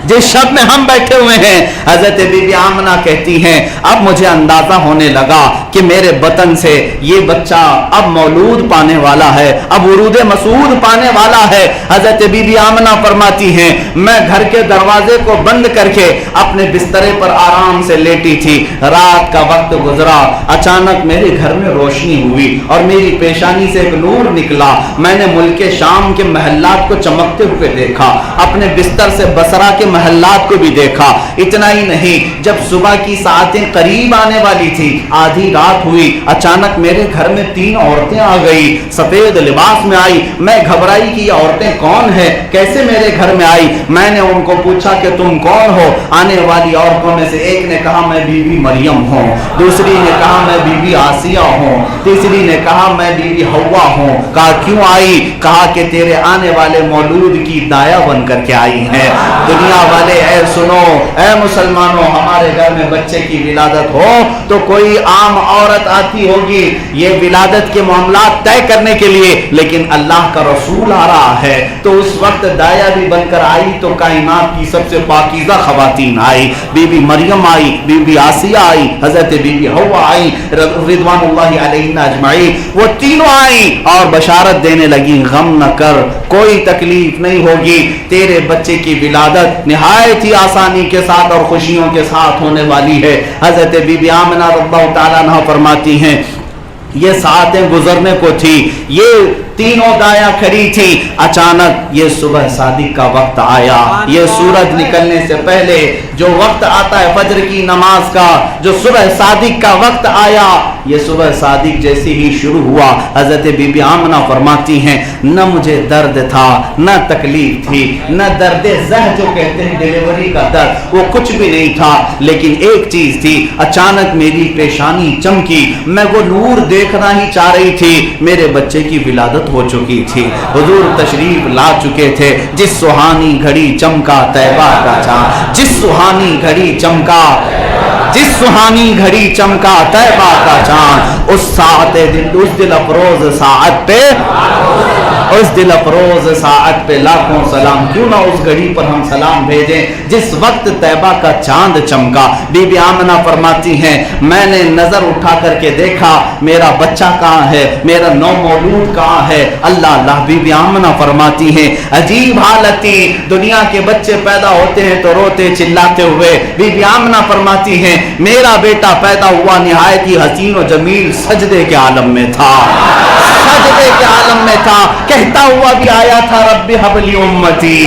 जिस शब में हम बैठे हुए हैं, हजरत बीबी आमना कहती हैं अब मुझे अंदाजा होने लगा कि मेरे बतन से ये बच्चा अब मौलूद पाने वाला है, अब उरूद मसूद पाने वाला है। हजरत बीबी आमना फरमाती हैं मैं घर के दरवाजे को बंद करके अपने बिस्तरे पर आराम से लेटी थी। रात का वक्त गुजरा, अचानक मेरे घर में रोशनी हुई और मेरी पेशानी से एक नूर निकला। मैंने मुल्के शाम के महल्लात को चमकते हुए देखा, अपने बिस्तर से बसरा के महल्लात को भी देखा। इतना ही नहीं, जब सुबह की सातें करीब आने वाली थी, आधी रात हुई, अचानक मेरे घर में 3 औरतें आ गई, सफेद लिबास में आई। मैं घबराई कि ये औरतें कौन है, कैसे मेरे घर में आई। मैंने उनको पूछा कि तुम कौन हो। आने वाली औरतों में से एक ने कहा मैं बीबी मरियम हूँ, दूसरी ने कहा मैं बीबी आसिया हूँ, तीसरी ने कहा मैं बीबी हवा हूँ। कहा क्यों आई? कहा कि तेरे आने वाले मौलूद की दाया बन करके आई है। दुनिया वाले ऐ सुनो, ऐ मुसलमानों, हमारे घर में बच्चे की विलादत हो तो कोई आम औरत आती होगी ये विलादत के मामलात तय करने के लिए, लेकिन अल्लाह का रसूल आ रहा है तो उस वक्त दाया भी बनकर आई तो कायनात की सबसे पाकीज़ा खवातीन आई। बीबी मरियम आई, बीबी आसिया आई, हजरत बीबी हवा आई रिदवानुल्लाहि अलैहिन्ना अजमाइन। वो तीनों आई और बशारत देने लगी गम न कर, कोई तकलीफ नहीं होगी, तेरे बच्चे की विलादत निहायत ही आसानी के साथ और खुशियों के साथ होने वाली है। हजरत बीबी आमिना रज़ियल्लाहु ताला अन्हा फरमाती हैं ये सातें गुजरने को थी, ये तीनों दाया खड़ी थी, अचानक ये सुबह सादिक का वक्त आया। ये सूरज निकलने से पहले जो वक्त आता है फजर की नमाज का, जो सुबह सादिक का वक्त आया, ये सुबह सादिक जैसे ही शुरू हुआ, हजरत बीबी आमना फरमाती हैं न मुझे दर्द था, न तकलीफ थी, न दर्द ज़ह जो कहते हैं डिलीवरी का दर्द, वो कुछ भी नहीं था, लेकिन एक चीज थी, अचानक मेरी पेशानी चमकी, मैं वो नूर देखना ही चाह रही थी, मेरे बच्चे की विलादत हो चुकी थी। हुजूर तशरीफ ला चुके थे। जिस सुहानी घड़ी चमका तैबा का चांद, जिस सुहानी घड़ी चमका, जिस सुहानी घड़ी चमका तैबा का चांद, उस सात दिन, उस दिल अफरोज साअत पे, उस दिल अफरोज साअत पे लाखों सलाम। क्यों ना उस घड़ी पर हम सलाम भेजें जिस वक्त तैबा का चांद चमका। बीबी आमना फरमाती हैं मैंने नजर उठा करके देखा मेरा बच्चा कहाँ है, मेरा नौ मौलूद कहाँ है। अल्लाह अल्लाह। बीबी आमना फरमाती हैं अजीब हालत थी, दुनिया के बच्चे पैदा होते हैं तो रोते चिल्लाते हुए। बीबी आमना फरमाती हैं मेरा बेटा पैदा हुआ निहायत ही हसीन और जमील सजदे के आलम में था, सजदे के आलम में था, कहता हुआ भी आया था रब्बी हबली उम्मती।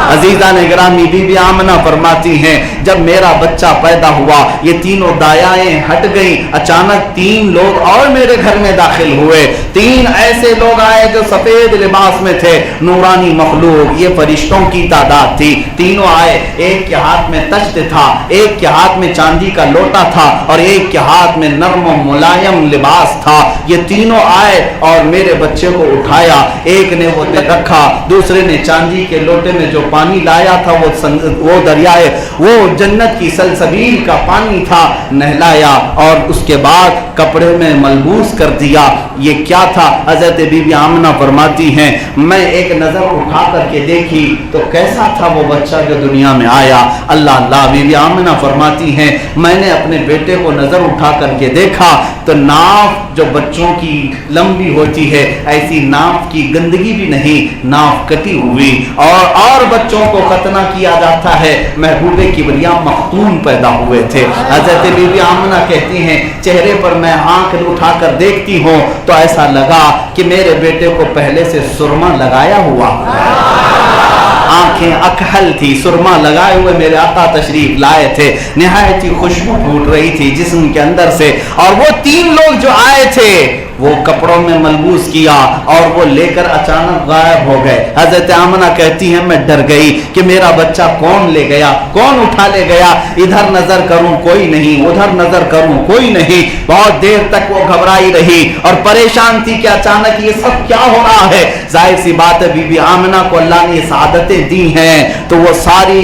अजीजा ने गिरामी बीबी आमना फरमाती हैं जब मेरा बच्चा पैदा हुआ ये तीनों दायाएं हट गई, अचानक 3 लोग और मेरे घर में दाखिल हुए। 3 ऐसे लोग आए जो सफेद लिबास में थे, नूरानी मखलूक, ये फरिश्तों की तादाद थी। तीनों आए, एक के हाथ में तख्त था, एक के हाथ में चांदी का लोटा था और एक के हाथ में नर्म मुलायम लिबास था। ये तीनों आए और मेरे बच्चे को उठाया, एक ने वो रखा, दूसरे ने चांदी के लोटे में जो पानी लाया था वो दरियाए, वो जन्नत की सलसबील का पानी था, नहलाया और उसके बाद कपड़े में मलबूस कर दिया। ये क्या था? हजरत बीबी आमना फरमाती हैं मैं एक नजर उठा करके देखी तो कैसा था वो बच्चा जो दुनिया में आया। अल्लाह अल्लाह। बीबी आमना फरमाती हैं मैंने अपने बेटे को नजर उठा करके देखा तो नाफ जो बच्चों की लंबी होती है ऐसी नाफ की गंदगी भी नहीं, नाफ कटी हुई और बच्चों को खतना किया जाता है। महबूबे किबरिया मखतूम पैदा हुए थे। हजरत बीबी आमना कहती हैं चेहरे पर मैं आंख उठाकर देखती हूँ तो ऐसा लगा कि मेरे बेटे को पहले से सुरमा लगाया हुआ, आंखें अकहल थी, सुरमा लगाए हुए मेरे आका तशरीफ लाए थे, निहायत ही खुशबू फूट रही थी जिस्म के अंदर से। और वो 3 लोग जो आए थे वो कपड़ों में मलबूस किया और वो लेकर अचानक गायब हो गए। हजरत आमना कहती हैं मैं डर गई कि मेरा बच्चा कौन ले गया, कौन उठा ले गया। इधर नजर करूं कोई नहीं, उधर नजर करूं कोई नहीं। बहुत देर तक वो घबराई रही और परेशान थी कि अचानक ये सब क्या हो रहा है। जाहिर सी बात है बीबी आमना को अल्लाह ने सादतें दी हैं तो वो सारे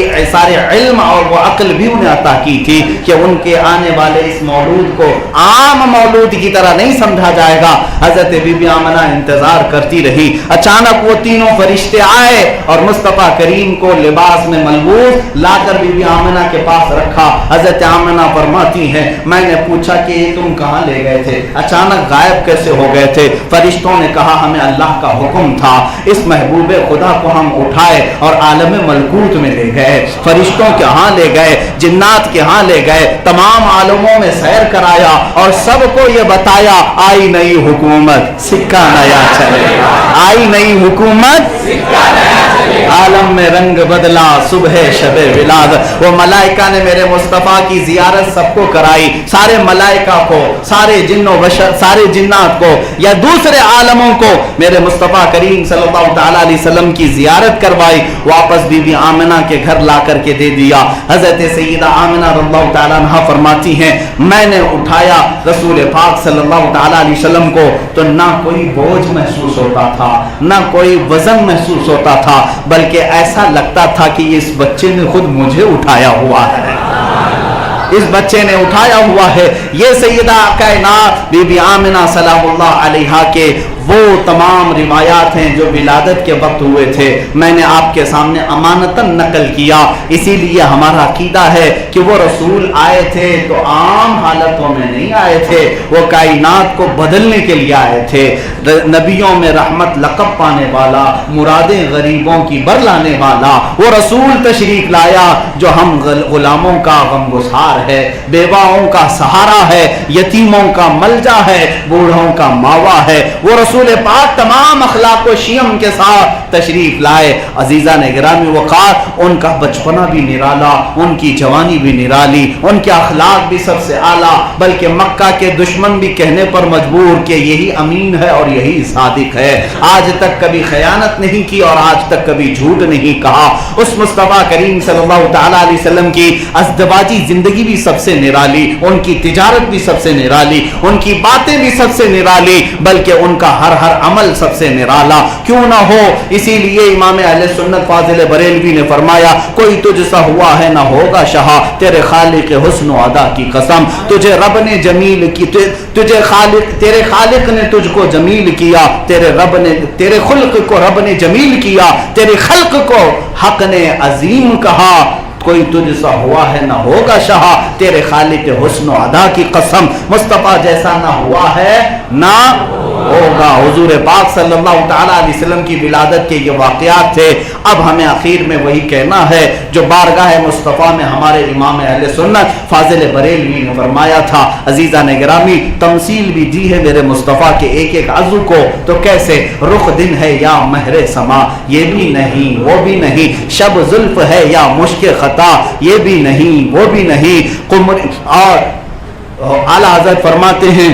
इल्म और वो अक्ल भी उन्हें अता की थी कि उनके आने वाले इस मौलूद को आम मौलूद की तरह नहीं समझा जाएगा, लगा। हजरत बीबी आमना इंतजार करती रही। अचानक वो तीनों फरिश्ते आए और मुस्तफा करीम को लिबास में मलबूस लाकर बीबी आमना के पास रखा। हजरत आमना फरमाती हैं, मैंने पूछा कि ये तुम कहाँ ले गए थे, अचानक गायब कैसे हो गए थे? फरिश्तों ने कहा, हमें अल्लाह का हुक्म था, इस महबूबे खुदा को हम उठाए और आलम मलकूत में ले गए। फरिश्तों के यहाँ ले गए, जिन्नात के यहाँ ले गए, तमाम आलमों में सैर कराया और सबको ये बताया, आई नई हुकूमत सिक्का नया चलेगा, आई नई हुकूमत सिक्का नया चलेगा। आलम में रंग बदला सुबह शबे विलादत। वो मलाइका ने मेरे मुस्तफ़ा की जियारत सबको कराई, सारे मलाइका को, सारे जिन्नों बशर, सारे जिन्नात को या दूसरे आलमों को मेरे मुस्तफ़ा करीम सल्लल्लाहु तआला अलैहि वसल्लम की जियारत करवाई, वापस बीबी आमिना के घर ला करके दे दिया। हजरत सैयदा आमिना रज़ियल्लाहु तआला अन्हा फरमाती हैं, मैंने उठाया रसूल पाक सल्लल्लाहु तआला अलैहि वसल्लम को तो ना कोई बोझ महसूस होता था, ना कोई वजन महसूस होता था, बल्कि ऐसा लगता था कि इस बच्चे ने खुद मुझे उठाया हुआ है, इस बच्चे ने उठाया हुआ है। ये सैयदा कायनात बीबी आमिना सलामुल्लाह अलैहा के वो तमाम रिवायात हैं जो विलादत के वक्त हुए थे, मैंने आपके सामने अमानतन नकल किया। इसीलिए हमारा अकीदा है कि वो रसूल आए थे तो आम हालतों में नहीं आए थे, वो कायनात को बदलने के लिए आए थे। नबियों में रहमत लक़ब पाने वाला, मुरादें गरीबों की बरलाने वाला वो रसूल तशरीफ लाया जो हम गुलामों का गमगुसार है, बेवाओं का सहारा है, यतीमों का मलजा है, बूढ़ों का मावा है। वो रसूल पाक तमाम अखलाक व शियम के साथ तशरीफ लाए। अजीजा ने गिरामी वक़ार, उनका बचपना भी निराला, उनकी जवानी भी निराली, उनके अखलाक भी सबसे आला, बल्कि मक्का के दुश्मन भी कहने पर मजबूर कि यही अमीन है और यही सादिक है, आज तक कभी खयानत नहीं की और आज तक कभी झूठ नहीं कहा। उस मुस्तफ़ा करीम सल्लल्लाहु तआला अलैहि वसल्लम की अज़दवाजी जिंदगी भी सबसे निराली, उनकी तिजारत भी सबसे निराली, उनकी बातें भी सबसे निराली, बल्कि उनका हर अमल सबसे निराला क्यों ना हो। इसीलिए इमाम अहले सुन्नत फाजिल बरेलवी ने फरमाया, कोई तुझसा हुआ है ना होगा शाह, तेरे खालिक हुस्न अदा की कसम, तुझे रब ने जमील की, तुझे खालिक, तेरे खालिक ने तुझको जमील किया, तेरे रब ने, तेरे खुल्क को रब ने जमील किया, तेरे खल्क को हक ने अजीम कहा। कोई तुझसा हुआ है ना होगा शाह, तेरे खालिक हुस्न अदा की कसम, मुस्तफ़ा जैसा ना हुआ है ना होगा। हुजूर पाक सल्लल्लाहु तआला अलैहि वसल्लम की विलादत के ये वाक़यात थे। अब हमें आखिर में वही कहना है जो बारगाह मुस्तफ़ा में हमारे इमाम अहले सुन्नत फाजिल बरेलवी ने फरमाया था। अजीज़ा ने गिरामी, तमसील भी दी है मेरे मुस्तफ़ा के एक एक अज़ू को, तो कैसे रुख दिन है या महरे समा, ये भी नहीं वो भी नहीं, शब जुल्फ है या मुश्किल खता, ये भी नहीं वो भी नहीं। और आला हज़रत फरमाते हैं,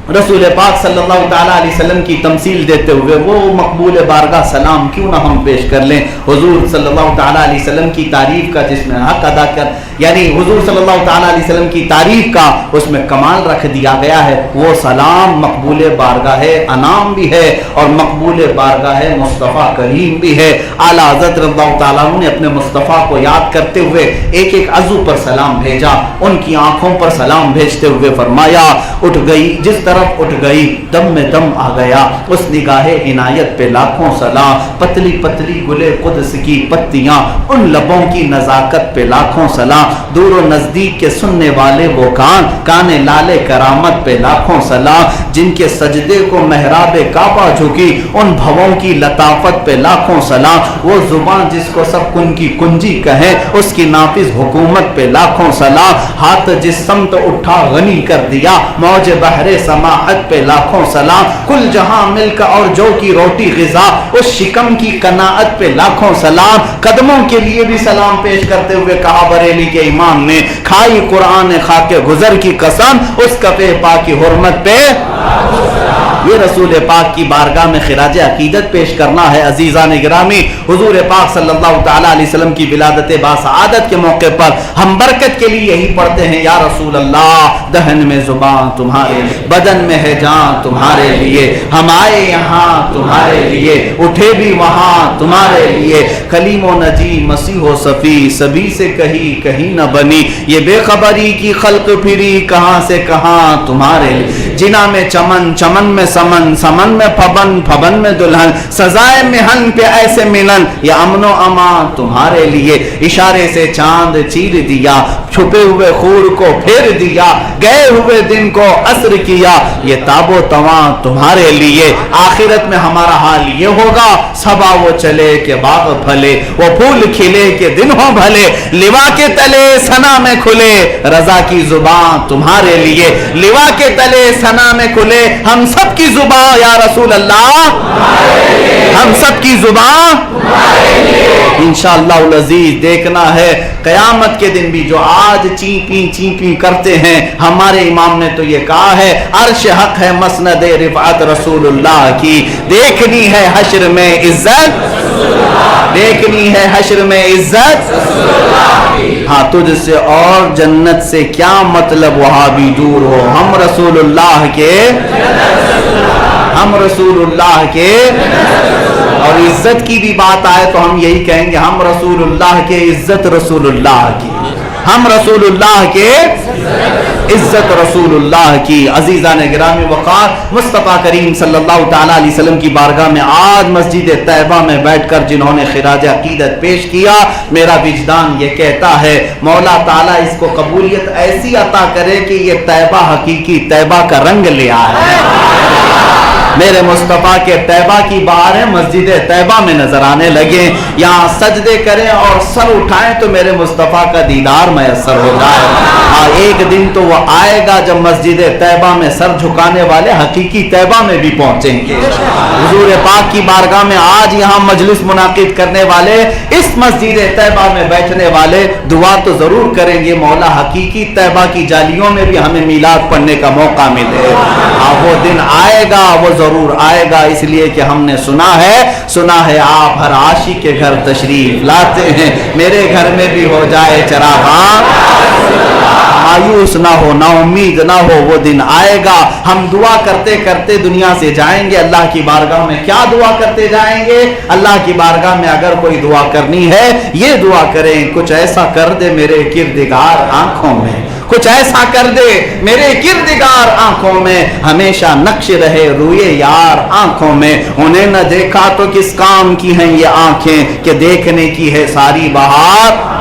रसूल पाक सल्लल्लाहु तआला अलैहि वसल्लम की तमसील देते हुए वो मकबूल बारगाह सलाम क्यों ना हम पेश कर लें। हुजूर सल्लल्लाहु तआला अलैहि वसल्लम की तारीफ का जिसमें हक अदा कर, यानी हुजूर सल्लल्लाहु तआला अलैहि वसल्लम की तारीफ का उसमें कमाल रख दिया गया है। वो सलाम मकबूल बारगाह अनाम भी है और मकबूल बारगाह मुस्तफ़ा करीम भी है। आला हज़रत रज़ियल्लाहु तआला अन्हु ने अपने मुस्तफ़ा को याद करते हुए एक एक अज़ू पर सलाम भेजा, उनकी आंखों पर सलाम भेजते हुए फरमाया, उठ गई जिस तरफ उठ गई दम में दम आ गया, उस निगाहे इनायत पे लाखों सलाम, पतली पतली गुले कुद्स की पत्तियां, उन लबों की नजाकत पे लाखों सलाम, दूर और नजदीक के सुनने वाले वो कान, काने लाले करामत पे लाखों सलाम, जिनके सजदे को महराबे काबा झुकी, उन भवों की लताफत पे लाखों सलाम, वो जुबान जिसको सब कुन की कुंजी कहे, उसकी नाफिज हुकूमत पे लाखों सलाम, हाथ जिस समत उठा गनी कर दिया, मौज बहरे समाहत पे लाखों सलाम, कुल जहां मिलकर और जो की रोटी ग़िज़ा, उस शिकम की कनाअत पे लाखों सलाम। कदमों के लिए भी सलाम पेश करते हुए कहा बरेली के इमाम ने, खाई कुरान खाके गुजर की कसम, उस कफे पा की हुर्मत पे ये रसूल पाक की बारगाह में खिराज अकीदत पेश करना है। अजीज़ान गिरामी, हुजूर पाक सल्लल्लाहु तआला अलैहि वसल्लम की विलादत बासआदत के मौके पर हम बरकत के लिए यही पढ़ते हैं, या रसूल अल्लाह, दहन में जुबान तुम्हारे, बदन में है जान तुम्हारे लिए, हम आए यहाँ तुम्हारे लिए, उठे भी वहाँ तुम्हारे लिए, कलीमो नजी मसीहो सफ़ी सभी से कहीं न बनी, ये बेखबरी की खल्क फिरी कहाँ से कहाँ तुम्हारे लिए, जिना में चमन, चमन में समन, समन में फबन, फबन में दुल्हन, सजाए मिहन पे ऐसे मिलन, ये अमनो अमान तुम्हारे लिए, इशारे से चांद चीर दिया, छुपे हुए खूर को फेर दिया, गए हुए दिन को असर किया, ये ताबो तवा तुम्हारे लिए, आखिरत में हमारा हाल ये होगा, सबा वो चले के बाग फले, वो फूल खिले के दिन हो भले, लिवा के तले सना में खुले, रजा की जुबान तुम्हारे लिए, लिवा के तले सना में खुले, हम सब की जुबान या रसूल अल्लाह, हम सब की जुबान इंशाअल्लाह अज़ीज़ देखना है क़यामत के दिन भी जो आज चीपी करते हैं, हमारे इमाम ने तो ये कहा है, अर्श हक है मसनद रिफ़अत रसूलुल्लाह की, देखनी है हश्र में इज्जत, देखनी है हश्र में इज्जत, हाँ तुझसे और जन्नत से क्या मतलब वहाँ भी दूर हो, हम रसूलुल्लाह के, हम रसूलुल्लाह के, और इज्जत की भी बात आए तो हम यही कहेंगे, हम रसूलुल्लाह के इज्जत रसूलुल्लाह की, हम रसूलुल्लाह के इज्जत रसूलुल्लाह की। अजीज़ान गिरामी वक़ार, मुस्तफ़ा करीम सल्लल्लाहु तआला अलैहि वसल्लम की बारगाह में आज मस्जिद तैयबा में बैठकर जिन्होंने खिराज अकीदत पेश किया, मेरा विजदान ये कहता है मौला ताला इसको कबूलियत ऐसी अता करे कि ये तैयबा हकीकी तैयबा का रंग ले आए, मेरे मुस्तफ़ा के तैयबा की बाहर मस्जिद तैयबा में नजर आने लगे, यहाँ सजदे करें और सर उठाएं तो मेरे मुस्तफ़ा का दीदार मैसर हो जाए। हाँ, एक दिन तो वो आएगा जब मस्जिद तैयबा में सर झुकाने वाले हकीकी तैयबा में भी पहुंचेंगे। हुजूर पाक की बारगाह में आज यहाँ मजलिस मुनाकिद करने वाले, इस मस्जिद तैयबा में बैठने वाले दुआ तो जरूर करेंगे, मौला हकीकी तैयबा की जालियों में भी हमें मीलाद पढ़ने का मौका मिले। हाँ, वो दिन आएगा, वो जरूर आएगा, इसलिए कि हमने सुना है आप हर आशिक के घर तशरीफ लाते हैं, मेरे घर में भी हो जाए चरागाह, मायूस ना हो, ना उम्मीद ना हो, वो दिन आएगा। हम दुआ करते करते दुनिया से जाएंगे, अल्लाह की बारगाह में क्या दुआ करते जाएंगे? अल्लाह की बारगाह में अगर कोई दुआ करनी है, ये दुआ करें, कुछ ऐसा कर दे मेरे किरदिगार आंखों में, कुछ ऐसा कर दे मेरे किरदिगार आंखों में, हमेशा नक्श रहे रुए यार आंखों में, उन्हें न देखा तो किस काम की हैं ये आंखें कि देखने की है सारी बहार।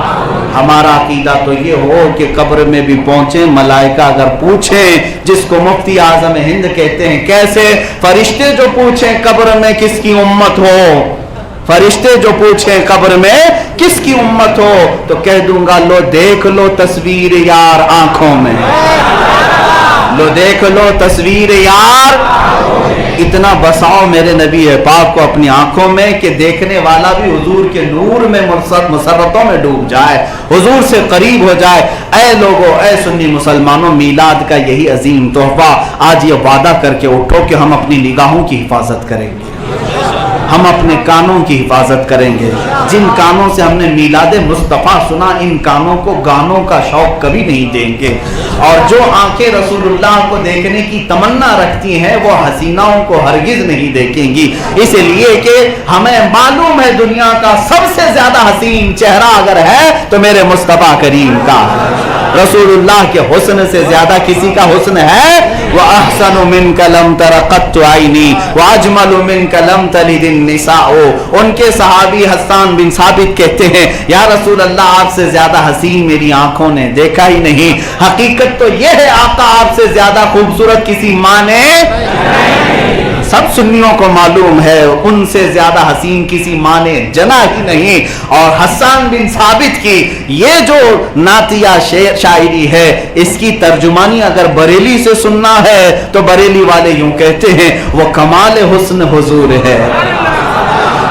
हमारा अकीदा तो ये हो कि कब्र में भी पहुंचे, मलाइका अगर पूछें, जिसको मुफ्ती आजम हिंद कहते हैं, कैसे? फरिश्ते जो पूछें कब्र में किसकी उम्मत हो, फरिश्ते जो पूछें कब्र में किसकी उम्मत हो, तो कह दूंगा लो देख लो तस्वीर यार आंखों में, लो देख लो तस्वीर यार। इतना बसाओ मेरे नबी पाक को अपनी आंखों में कि देखने वाला भी हुजूर के नूर में मुसर्रतों में डूब जाए, हुजूर से करीब हो जाए। ऐ लोगों, ऐ सुन्नी मुसलमानों, मीलाद का यही अजीम तोहफा, आज ये वादा करके उठो कि हम अपनी निगाहों की हिफाजत करेंगे, हम अपने कानों की हिफाजत करेंगे। जिन कानों से हमने मीलाद मुस्तफ़ा सुना, इन कानों को गानों का शौक कभी नहीं देंगे। और जो आंखें रसूलुल्लाह को देखने की तमन्ना रखती हैं, वो हसीनाओं को हरगिज नहीं देखेंगी, इसलिए कि हमें मालूम है दुनिया का सबसे ज्यादा हसीन चेहरा अगर है तो मेरे मुस्तफ़ा करीम का। रसूलुल्लाह के हुस्न से ज्यादा किसी का हुस्न है? व अहसनु मिन कलम तरक़त आईनी व अजमलु मिन कलम तलिदिन निसाओ। उनके सहाबी हस्सान बिन साबित कहते हैं, या रसूल अल्लाह, आपसे ज्यादा हसीन मेरी आंखों ने देखा ही नहीं। हकीकत तो यह है आका, आपसे ज्यादा खूबसूरत किसी माँ ने, सब सुन्नियों को मालूम है, उनसे ज्यादा हसीन किसी माँ ने जना ही नहीं। और हस्सान बिन साबित की ये जो नातिया शायरी है, इसकी तर्जुमानी अगर बरेली से सुनना है तो बरेली वाले यूं कहते हैं, वो कमाल हुस्न हुजूर है,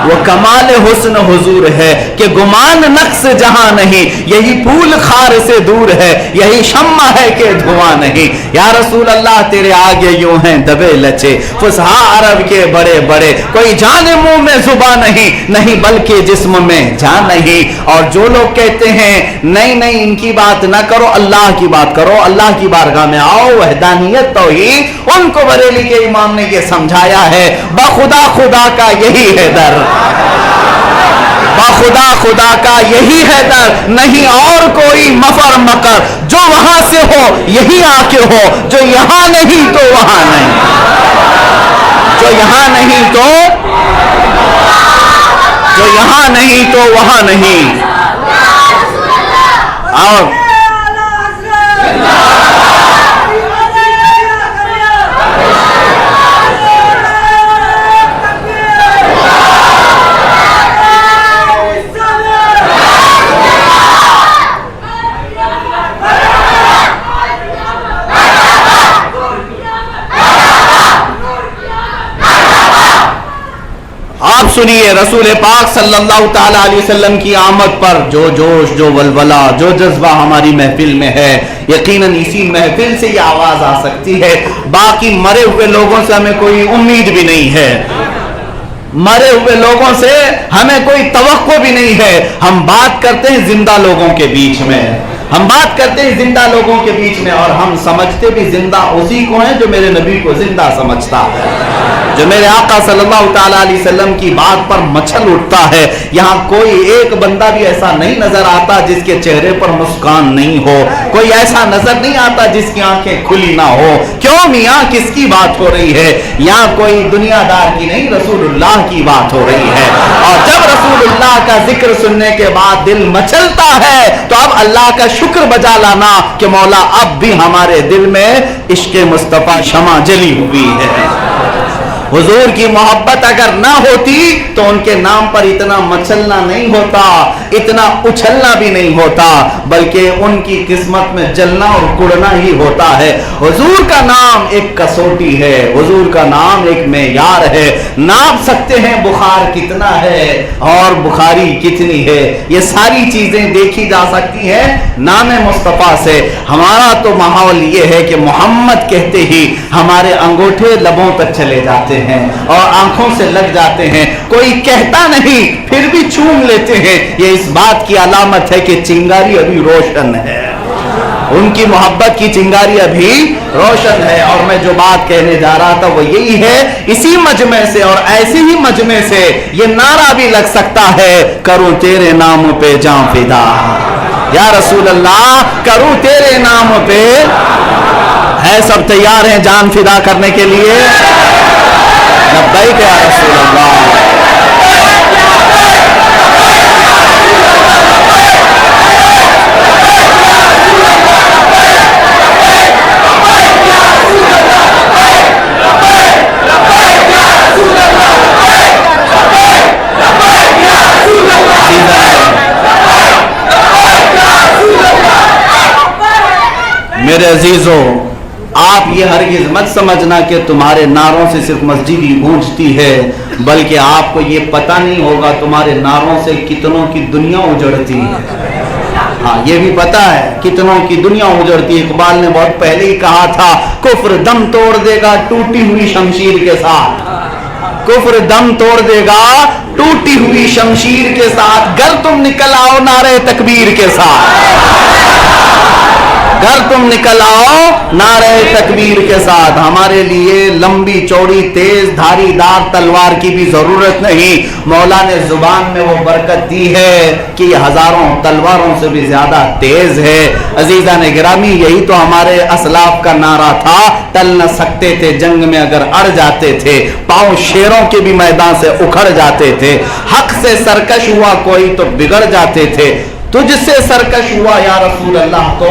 वो कमाल हुस्न हुजूर है कि गुमान नक्स जहां नहीं, यही फूल खार से दूर है, यही शम्मा है कि धुआं नहीं। या रसूल अल्लाह तेरे आगे यूं हैं दबे लचे फुसहा अरब के बड़े बड़े, कोई जाने मुंह में जुबान नहीं, नहीं बल्कि जिस्म में जान नहीं। और जो लोग कहते हैं नहीं नहीं इनकी बात ना करो, अल्लाह की बात करो, अल्लाह की बारगाह में आओ, वहदानियत तौहीद, उनको बरेली के इमाम ने ये समझाया है बखुदा खुदा का यही है दर, बखुदा खुदा का यही है दर, नहीं और कोई मफर मकर, जो वहां से हो यही आके हो, जो यहां नहीं तो वहां नहीं, जो यहां नहीं तो, जो यहां नहीं तो वहां नहीं। और आप सुनिए रसूल पाक सल्लल्लाहु ताला अलैहि वसल्लम की आमद पर जो जोश, जो वलवला, जो जज्बा हमारी महफिल में है, यकीनन इसी महफिल से ये आवाज आ सकती है। बाकी मरे हुए लोगों से हमें कोई उम्मीद भी नहीं है, मरे हुए लोगों से हमें कोई तवक्को भी नहीं है। हम बात करते हैं जिंदा लोगों के बीच में, हम बात करते हैं जिंदा लोगों के बीच में, और हम समझते भी जिंदा उसी को है जो मेरे नबी को जिंदा समझता है, जो मेरे आका सल्लल्लाहु ताला अलैहि वसल्लम की बात पर मचल उठता है। यहाँ कोई एक बंदा भी ऐसा नहीं नजर आता जिसके चेहरे पर मुस्कान नहीं हो, कोई ऐसा नजर नहीं आता जिसकी आंखें खुली ना हो। क्यों मियाँ, किसकी बात हो रही है? यहाँ कोई दुनियादार की नहीं, रसूलुल्लाह की बात हो रही है। और जब रसूलुल्लाह का जिक्र सुनने के बाद दिल मचलता है तो अब अल्लाह का शुक्र बजा लाना कि मौला अब भी हमारे दिल में इश्क़ मुस्तफ़ा शमा जली हुई है। हुजूर की मोहब्बत अगर ना होती तो उनके नाम पर इतना मचलना नहीं होता, इतना उछलना भी नहीं होता, बल्कि उनकी किस्मत में जलना और कुड़ना ही होता है। हुजूर का नाम एक कसौटी है, हुजूर का नाम एक मेयार है। नाप सकते हैं बुखार कितना है और बुखारी कितनी है, ये सारी चीजें देखी जा सकती है नाम मुस्तफ़ा से। हमारा तो माहौल ये है कि मोहम्मद कहते ही हमारे अंगूठे लबों तक चले जाते हैं और आंखों से लग जाते हैं। कोई कहता नहीं फिर भी चूम लेते हैं। ये इस बात की अलामत है कि चिंगारी अभी रोशन है, उनकी मोहब्बत की चिंगारी अभी रोशन है। और मैं जो बात कहने जा रहा था वो यही है, इसी मजमे से और ऐसे ही मजमे से ये नारा भी लग सकता है, करूं तेरे नाम पे जान फिदा, या रसूल अल्लाह करूं तेरे नाम पे। है सब तैयार हैं जान फिदा करने के लिए? लब्बैक या रसूल अल्लाह। मेरे अजीजों, आप ये हरगिज मत समझना कि तुम्हारे नारों से सिर्फ मस्जिद ही गूंजती है, बल्कि आपको ये पता नहीं होगा तुम्हारे नारों से कितनों की दुनिया उजड़ती है। हाँ, ये भी पता है कितनों की दुनिया उजड़ती है। इकबाल ने बहुत पहले ही कहा था, कुफ्र दम तोड़ देगा टूटी हुई शमशीर के साथ, कुफ्र दम तोड़ देगा टूटी हुई शमशीर के साथ, घर तुम निकल आओ नारे तकबीर के साथ, घर तुम निकल आओ नारे तकबीर के साथ। हमारे लिए लंबी चौड़ी तेज धारीदार तलवार की भी जरूरत नहीं। मौला ने जुबान में वो बरकत दी है कि हजारों तलवारों से भी ज्यादा तेज है। अजीजा ने गिरामी, यही तो हमारे असलाफ का नारा था, टल न सकते थे जंग में अगर अड़ जाते थे, पांव शेरों के भी मैदान से उखड़ जाते थे, हक से सरकश हुआ कोई तो बिगड़ जाते थे, तुझसे सरकश हुआ या रसूल अल्लाह तो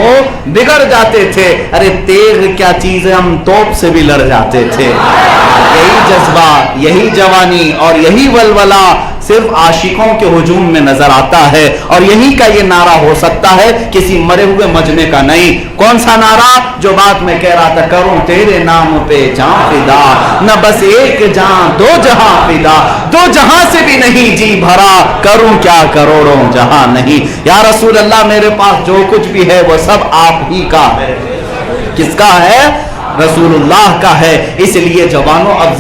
बिगड़ जाते थे। अरे तेग क्या चीज है, हम तोप से भी लड़ जाते थे। यही जज्बा, यही जवानी और यही वलवला सिर्फ आशिकों के हुजूम में नजर आता है। और यही का ये नारा हो सकता है, किसी मरे हुए मजमे का नहीं। कौन सा नारा? जो बात मैं कह रहा था, करूं तेरे नाम पे जान फिदा, न बस एक जान दो जहां फिदा, दो जहां से भी नहीं जी भरा, करूं क्या करोड़ों जहां नहीं। या रसूल अल्लाह, मेरे पास जो कुछ भी है वो सब आप ही का है। किसका है? रसूलुल्लाह का है। इसलिए जवानों, अब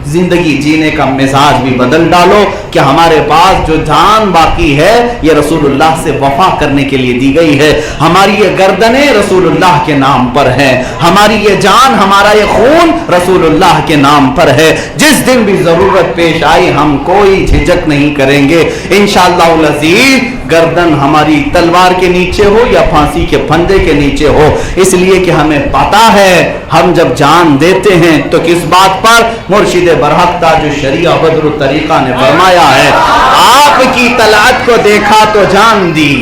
जिंदगी जीने का मिजाज भी बदल डालो कि हमारे पास जो जान बाकी है ये रसूलुल्लाह से वफा करने के लिए दी गई है। हमारी ये गर्दनें रसूलुल्लाह के नाम पर है, हमारी ये जान, हमारा ये खून रसूलुल्लाह के नाम पर है। जिस दिन भी जरूरत पेश आई हम कोई झिझक नहीं करेंगे इंशाअल्लाह अज़ीज़। गर्दन हमारी तलवार के नीचे हो या फांसी के फंदे के नीचे हो, इसलिए कि हमें पता है हम जब जान देते हैं तो किस बात पर? मुर्शिद बरहक ताज शरीया बद्र तरीका ने फरमाया है, आपकी तलात को देखा तो जान दी,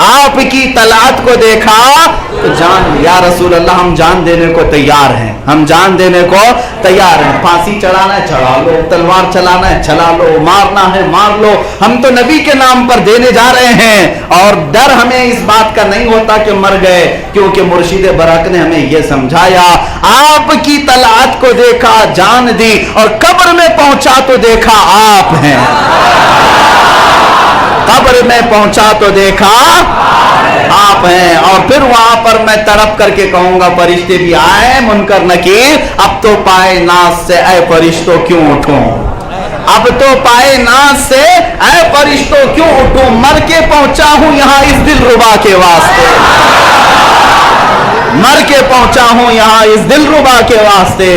आपकी तलात को देखा तो जान। या रसूल अल्लाह, हम जान देने को तैयार हैं, हम जान देने को तैयार हैं। फांसी चढ़ाना है चढ़ा लो, तलवार चलाना है चला लो, मारना है मार लो, हम तो नबी के नाम पर देने जा रहे हैं। और डर हमें इस बात का नहीं होता कि मर गए, क्योंकि मुर्शिद बरहक ने हमें यह समझाया, आपकी तलात को देखा जान दी, और कब्र में पहुंचा तो देखा आप हैं, कब्र में पहुंचा तो देखा आप हैं। और फिर वहां पर मैं तड़प करके कहूंगा, फरिश्ते भी आए मुनकर नकीर, अब तो पाए नाज से ऐ फरिश्तों क्यों उठूं, अब तो पाए नाज से ऐ फरिश्तों क्यों उठूं, मर के पहुंचा हूं यहां इस दिलरुबा के वास्ते, मर के पहुंचा हूं यहां इस दिलरुबा के वास्ते।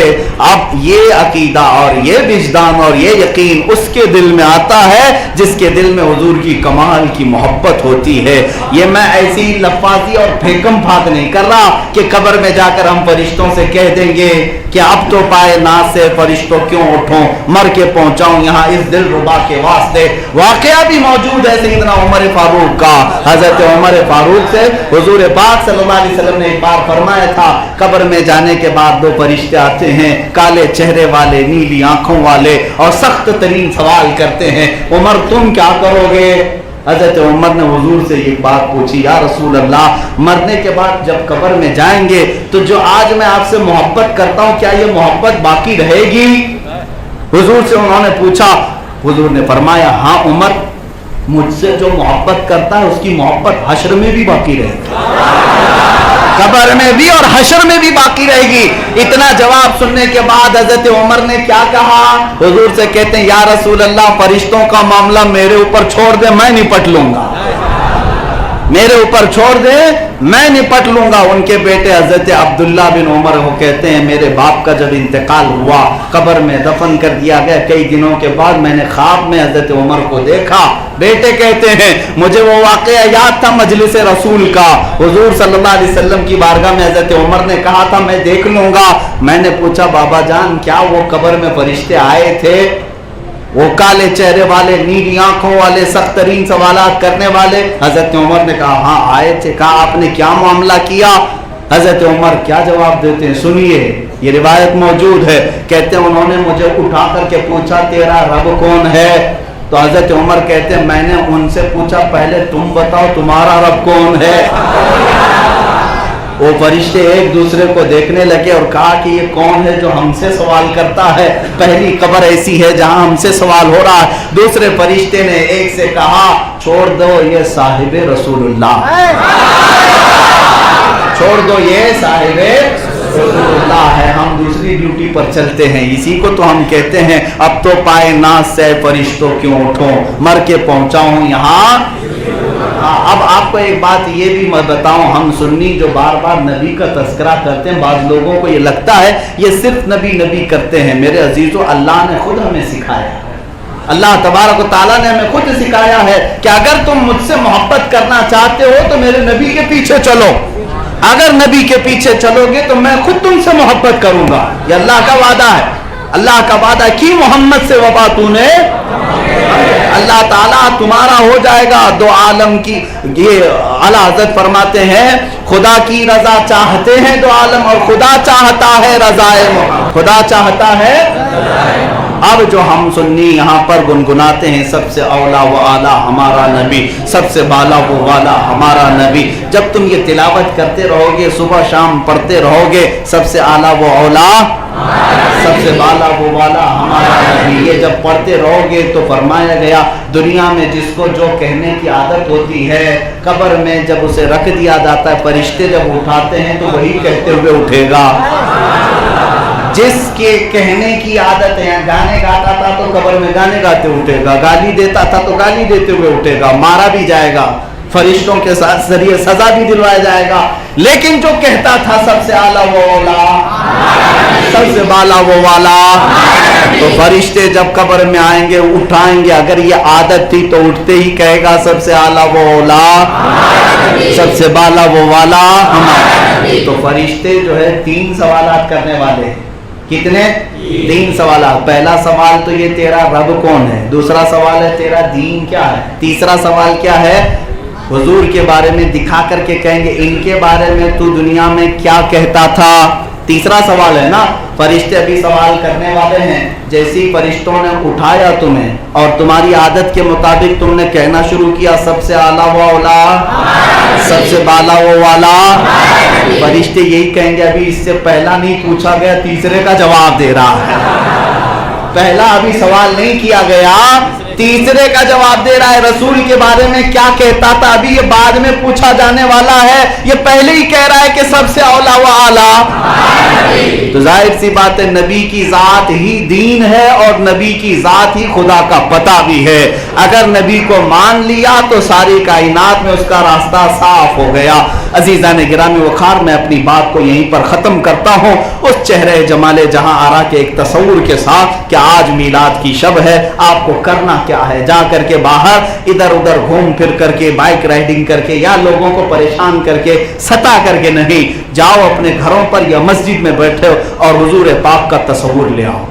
अब ये अकीदा और ये विजदान और ये यकीन उसके दिल में आता है जिसके दिल में हुजूर की कमाल की मोहब्बत होती है। ये मैं ऐसी लफाजी और फेकम फाक नहीं कर रहा कि कब्र में जाकर हम फरिश्तों से कह देंगे कि अब तो पाए नाज से फरिश्तों क्यों उठूं, मर के पहुंचाऊं यहां इस दिलरुबा के वास्ते। वाकया भी मौजूद है सैयदना उमर फारूक का। हजरत उमर फारूक से हुजूर पाक सल्लल्लाहु अलैहि वसल्लम ने एक बार फरमाया था, कब्र में जाने के बाद दो फरिश्ते आते हैं, काले चेहरे वाले, नीली आंखों वाले, और सख्त तरीन सवाल करते हैं, उमर तुम क्या करोगे? हजरत उमर ने हुजूर से ये बात पूछी, या रसूल अल्लाह, मरने के बाद जब कब्र में जाएंगे तो जो आज मैं आपसे मोहब्बत करता हूं क्या ये मोहब्बत बाकी रहेगी? हुजूर से उन्होंने पूछा, हुजूर ने फरमाया, हाँ उमर, मुझसे जो मोहब्बत करता है उसकी मोहब्बत हश्र में भी बाकी रहेगी, कब्र में भी और हश्र में भी बाकी रहेगी। इतना जवाब सुनने के बाद हजरत उमर ने क्या कहा? हुजूर से कहते हैं, या रसूल अल्लाह, फरिश्तों का मामला मेरे ऊपर छोड़ दे, मैं निपट लूंगा, मेरे ऊपर छोड़ दे, मैं निपट लूंगा। उनके बेटे हजरत अब्दुल्ला बिन उमर वो कहते हैं, मेरे बाप का जब इंतकाल हुआ, कब्र में दफन कर दिया गया, कई दिनों के बाद मैंने ख्वाब में हजरत उमर को देखा। बेटे कहते हैं, मुझे वो वाकया याद था मजलिस रसूल का, हुजूर सल्लल्लाहु अलैहि वसल्लम की बारगाह में हजरत उमर ने कहा था मैं देख लूंगा। मैंने पूछा, बाबा जान, क्या वो कब्र में फरिश्ते आए थे, वो काले चेहरे वाले, नीली आंखों वाले, सख्त तरीन सवालात करने वाले? हजरत उमर ने कहा, हाँ आए थे। कहा, आपने क्या मामला किया? हजरत उमर क्या जवाब देते हैं, सुनिए, ये रिवायत मौजूद है। कहते हैं, उन्होंने मुझे उठा करके पूछा, तेरा रब कौन है? तो हजरत उमर कहते हैं, मैंने उनसे पूछा, पहले तुम बताओ तुम्हारा रब कौन है? वो फरिश्ते एक दूसरे को देखने लगे और कहा कि ये कौन है जो हमसे सवाल करता है? पहली कब्र ऐसी है जहां हमसे सवाल हो रहा है। दूसरे फरिश्ते ने एक से कहा, छोड़ दो, ये साहिबे रसूलुल्लाह, छोड़ दो, ये साहिबे रसूलुल्लाह है, हम दूसरी ड्यूटी पर चलते हैं। इसी को तो हम कहते हैं, अब तो पाए नाज से फरिश्तों क्यों उठो, मर के पहुंचाऊं यहाँ। अब आपको एक बात ये भी मैं बताऊं, हम सुन्नी जो बार बार नबी का तस्करा करते हैं, बाद लोगों को ये लगता है ये सिर्फ नबी नबी करते हैं। मेरे अजीजों, अल्लाह ने खुद हमें सिखाया, अल्लाह तबारक व तआला ने हमें खुद सिखाया है कि अगर तुम मुझसे मोहब्बत करना चाहते हो तो मेरे नबी के पीछे चलो, अगर नबी के पीछे चलोगे तो मैं खुद तुमसे मोहब्बत करूंगा। ये अल्लाह का वादा है। اللہ کا وعدہ کی محمد سے وفا تُونے اللہ تعالیٰ تمہارا ہو جائے گا دو عالم کی. یہ اعلیٰ حضرت فرماتے ہیں خدا کی رضا چاہتے ہیں دو عالم اور خدا چاہتا ہے رضائے محمد. خدا چاہتا ہے. اب جو ہم سنی یہاں پر گنگناتے ہیں سب سے اولا و اعلیٰ ہمارا نبی, سب سے بالا و والا ہمارا نبی. جب تم یہ تلاوت کرتے رہو گے صبح شام پڑھتے رہو گے سب سے اعلیٰ و اولا سب سے بالا وہ والا ہمارا نبی, یہ جب پڑھتے رہو گے تو فرمایا گیا دنیا میں جس کو جو کہنے کی عادت ہوتی ہے قبر میں جب اسے رکھ دیا جاتا ہے فرشتے جب اٹھاتے ہیں تو وہی کہتے ہوئے اٹھے گا. جس کے کہنے کی عادت ہے, گانے گاتا تھا تو قبر میں گانے گاتے اٹھے گا, گالی دیتا تھا تو گالی دیتے ہوئے اٹھے گا, مارا بھی جائے گا, فرشتوں کے ساتھ ذریعے سزا بھی دلوایا جائے گا. لیکن جو کہتا تھا سب سے اعلیٰ وہ اولا سب سے بالا وہ والا, تو فرشتے جب قبر میں آئیں گے اٹھائیں گے. اگر یہ عادت تھی تو اٹھتے ہی کہے گا سب سے اعلیٰ وہ اولا سب سے بالا وہ والا ہمارا. تو فرشتے جو ہے 3 سوالات کرنے والے ہیں. کتنے؟ 3 سوالات. پہلا سوال تو یہ تیرا رب کون ہے, دوسرا سوال ہے تیرا دین کیا ہے, تیسرا سوال کیا ہے حضور کے بارے میں دکھا کر کے کہیں گے ان کے بارے میں تو دنیا میں کیا کہتا تھا. تیسرا سوال ہے نا. فرشتے ابھی سوال کرنے والے ہیں. جیسی فرشتوں نے اٹھایا تمہیں اور تمہاری عادت کے مطابق تم نے کہنا شروع کیا سب سے اعلیٰ و اولا سب سے بالا و والا, فرشتے یہی کہیں گے ابھی اس سے پہلا نہیں پوچھا گیا, تیسرے کا جواب دے رہا ہے. پہلا ابھی سوال نہیں کیا گیا, تیسرے کا جواب دے رہا ہے. رسول کے بارے میں کیا کہتا تھا ابھی یہ بعد میں پوچھا جانے والا ہے, یہ پہلے ہی کہہ رہا ہے کہ سب سے اولا و اعلیٰ. تو ظاہر سی بات ہے نبی کی ذات ہی دین ہے اور نبی کی ذات ہی خدا کا پتہ بھی ہے. اگر نبی کو مان لیا تو ساری کائنات میں اس کا راستہ صاف ہو گیا. عزیزان گرامی وقار, میں اپنی بات کو یہیں پر ختم کرتا ہوں اس چہرے جمال جہاں آرا کے ایک تصور کے ساتھ کہ آج میلاد کی شب ہے. آپ کو کرنا کیا ہے, جا کر کے باہر ادھر ادھر گھوم پھر کر کے بائک رائڈنگ کر کے یا لوگوں کو پریشان کر کے ستا کر کے نہیں, جاؤ اپنے گھروں پر یا مسجد میں بیٹھے اور حضور پاک کا تصور لے آؤ.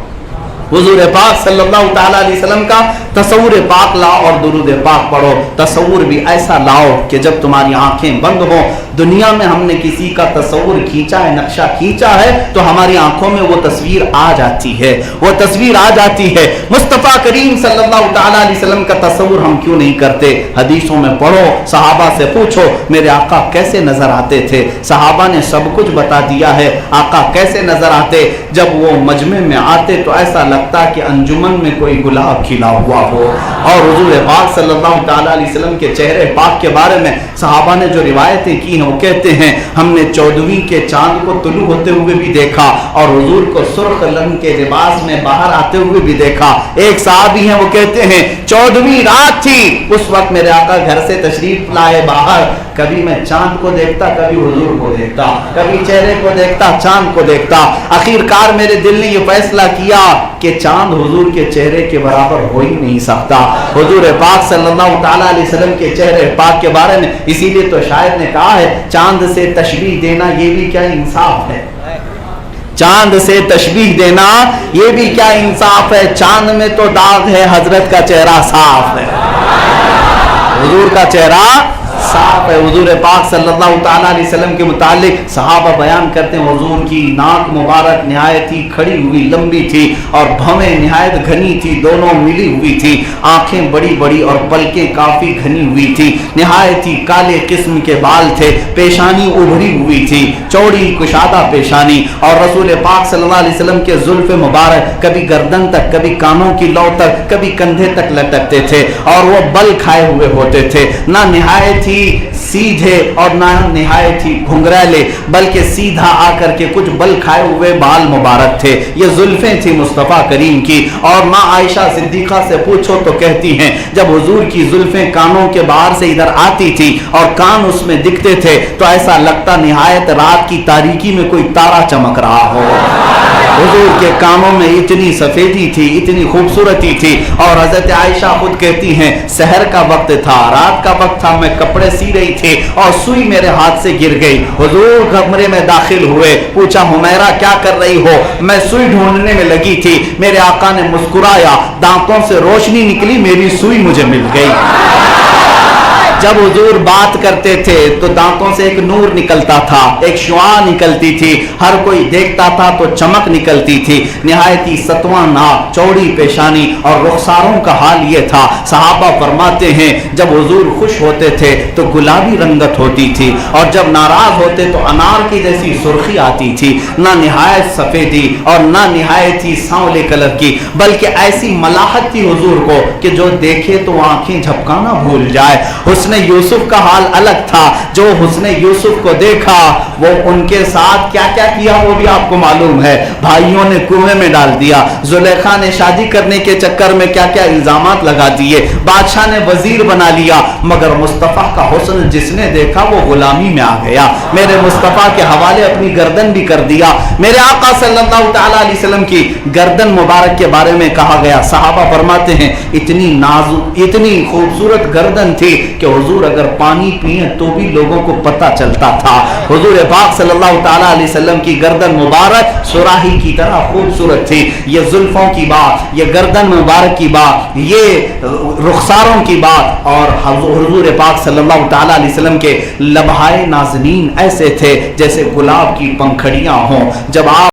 حضور پاک صلی اللہ تعالیٰ علیہ وسلم کا تصور پاک لاؤ اور درود پاک پڑھو. تصور بھی ایسا لاؤ کہ جب تمہاری آنکھیں بند ہوں, دنیا میں ہم نے کسی کا تصور کھینچا ہے, نقشہ کھینچا ہے تو ہماری آنکھوں میں وہ تصویر آ جاتی ہے, وہ تصویر آ جاتی ہے. مصطفیٰ کریم صلی اللہ تعالیٰ علیہ وسلم کا تصور ہم کیوں نہیں کرتے؟ حدیثوں میں پڑھو, صحابہ سے پوچھو میرے آقا کیسے نظر آتے تھے. صحابہ نے سب کچھ بتا دیا ہے آقا کیسے نظر آتے. جب وہ مجمع میں آتے تو ایسا لگتا کہ انجمن میں کوئی گلاب کھلا ہوا ہو. اور حضور پاک صلی اللہ تعالیٰ علیہ وسلم کے چہرے پاک کے بارے میں صحابہ نے جو روایتیں کی ہیں وہ کہتے ہیں ہم نے 14ویں کے چاند کو طلوع ہوتے ہوئے بھی دیکھا اور حضور کو سرخ رنگ کے لباس میں باہر آتے ہوئے بھی دیکھا. ایک صحابی ہیں وہ کہتے ہیں 14ویں رات تھی اس وقت میرے آقا گھر سے تشریف لائے باہر, کبھی میں چاند کو دیکھتا کبھی حضور کو دیکھتا, کبھی چہرے کو دیکھتا چاند کو دیکھتا. آخر کار میرے دل نے یہ فیصلہ کیا کہ چاند حضور کے چہرے کے برابر ہو ہی نہیں سکتا. حضور پاک صلی اللہ تعالیٰ علیہ وسلم کے چہرے پاک کے بارے میں اسی لیے تو شاعر نے کہا ہے چاند سے تشبیہ دینا یہ بھی کیا انصاف ہے. چاند سے تشبیہ دینا یہ بھی کیا انصاف ہے. چاند میں تو داغ ہے, حضرت کا چہرہ صاف ہے, حضور کا چہرہ صاف ہے. حضور پاک صلی اللہ تعالیٰ علیہ وسلم کے متعلق صحابہ بیان کرتے ہیں حضور کی ناک مبارک نہایت ہی کھڑی ہوئی لمبی تھی اور بھویں نہایت گھنی تھی, دونوں ملی ہوئی تھی. آنکھیں بڑی بڑی اور پلکیں کافی گھنی ہوئی تھی. نہایت ہی کالے قسم کے بال تھے. پیشانی ابھری ہوئی تھی, چوڑی کشادہ پیشانی. اور رسول پاک صلی اللہ علیہ وسلم کے زلف مبارک کبھی گردن تک, کبھی کانوں کی لو تک, کبھی کندھے تک لٹکتے تھے اور وہ بل کھائے ہوئے ہوتے تھے. نہ نہایت ہی سیدھے اور نہ نہایت ہی گھنگریلے, بلکہ سیدھا آ کر کے کچھ بل کھائے ہوئے بال مبارک تھے. یہ زلفیں تھی مصطفیٰ کریم کی. اور ماں عائشہ صدیقہ سے پوچھو تو کہتی ہیں جب حضور کی زلفیں کانوں کے باہر سے ادھر آتی تھی اور کان اس میں دکھتے تھے تو ایسا لگتا نہایت رات کی تاریکی میں کوئی تارا چمک رہا ہو. हुजूर के कानों में इतनी सफेदी थी, इतनी खूबसूरती थी। और हजरत आयशा खुद कहती हैं सहर का वक्त था, रात का वक्त था, मैं कपड़े सी रही थी और सुई मेरे हाथ से गिर गई। हुजूर कमरे में दाखिल हुए, पूछा हुमैरा क्या कर रही हो? मैं सुई ढूंढने में लगी थी। मेरे आका ने मुस्कुराया, दांतों से रोशनी निकली, मेरी सुई मुझे मिल गई। जब हुजूर बात करते थे तो दांतों से एक नूर निकलता था, एक शुआ निकलती थी, हर कोई देखता था तो चमक निकलती थी। निहायत ही सतवां नाक, चौड़ी पेशानी और रुखसारों का हाल ये था। सहाबा फरमाते हैं जब हुजूर खुश होते थे तो गुलाबी रंगत होती थी और जब नाराज होते तो अनार की जैसी सुर्खी आती थी। ना निहायत सफेदी और ना निहायत ही सांवले कलर की, बल्कि ऐसी मलाहत थी हुजूर को कि जो देखे तो आंखें झपकाना भूल जाए। हुस्न यूसुफ का हाल अलग था। जो हुस्न यूसुफ को देखा वो उनके साथ क्या क्या किया वो भी आपको मालूम है। भाइयों ने कुएं में डाल दिया, जुलेखा ने शादी करने के चक्कर में क्या क्या इल्जामात लगा दिए, बादशाह ने वजीर बना लिया, मगर मुस्तफा का हुस्न जिसने देखा वो गुलामी में आ गया। मेरे मुस्तफा के हवाले अपनी गर्दन भी कर दिया। मेरे आका सल्लल्लाहु तआला अलैहि वसल्लम की गर्दन मुबारक के बारे में कहा गया, सहाबा फरमाते हैं इतनी नाजुक, इतनी खूबसूरत गर्दन थी कि हुजूर अगर पानी पिए तो भी लोगों को पता चलता था। हुजूर पाक सल्लल्लाहु तआला अलैहि वसल्लम की गर्दन मुबारक सुराही की तरह खूबसूरत थी। ये जुल्फों की बात, ये गर्दन मुबारक की बात, ये रुखसारों की बात, और हुजूर पाक सल्लल्लाहु तआला अलैहि वसल्लम के लबहाए नाज़नीन ऐसे थे जैसे गुलाब की पंखड़ियां हों। जब आप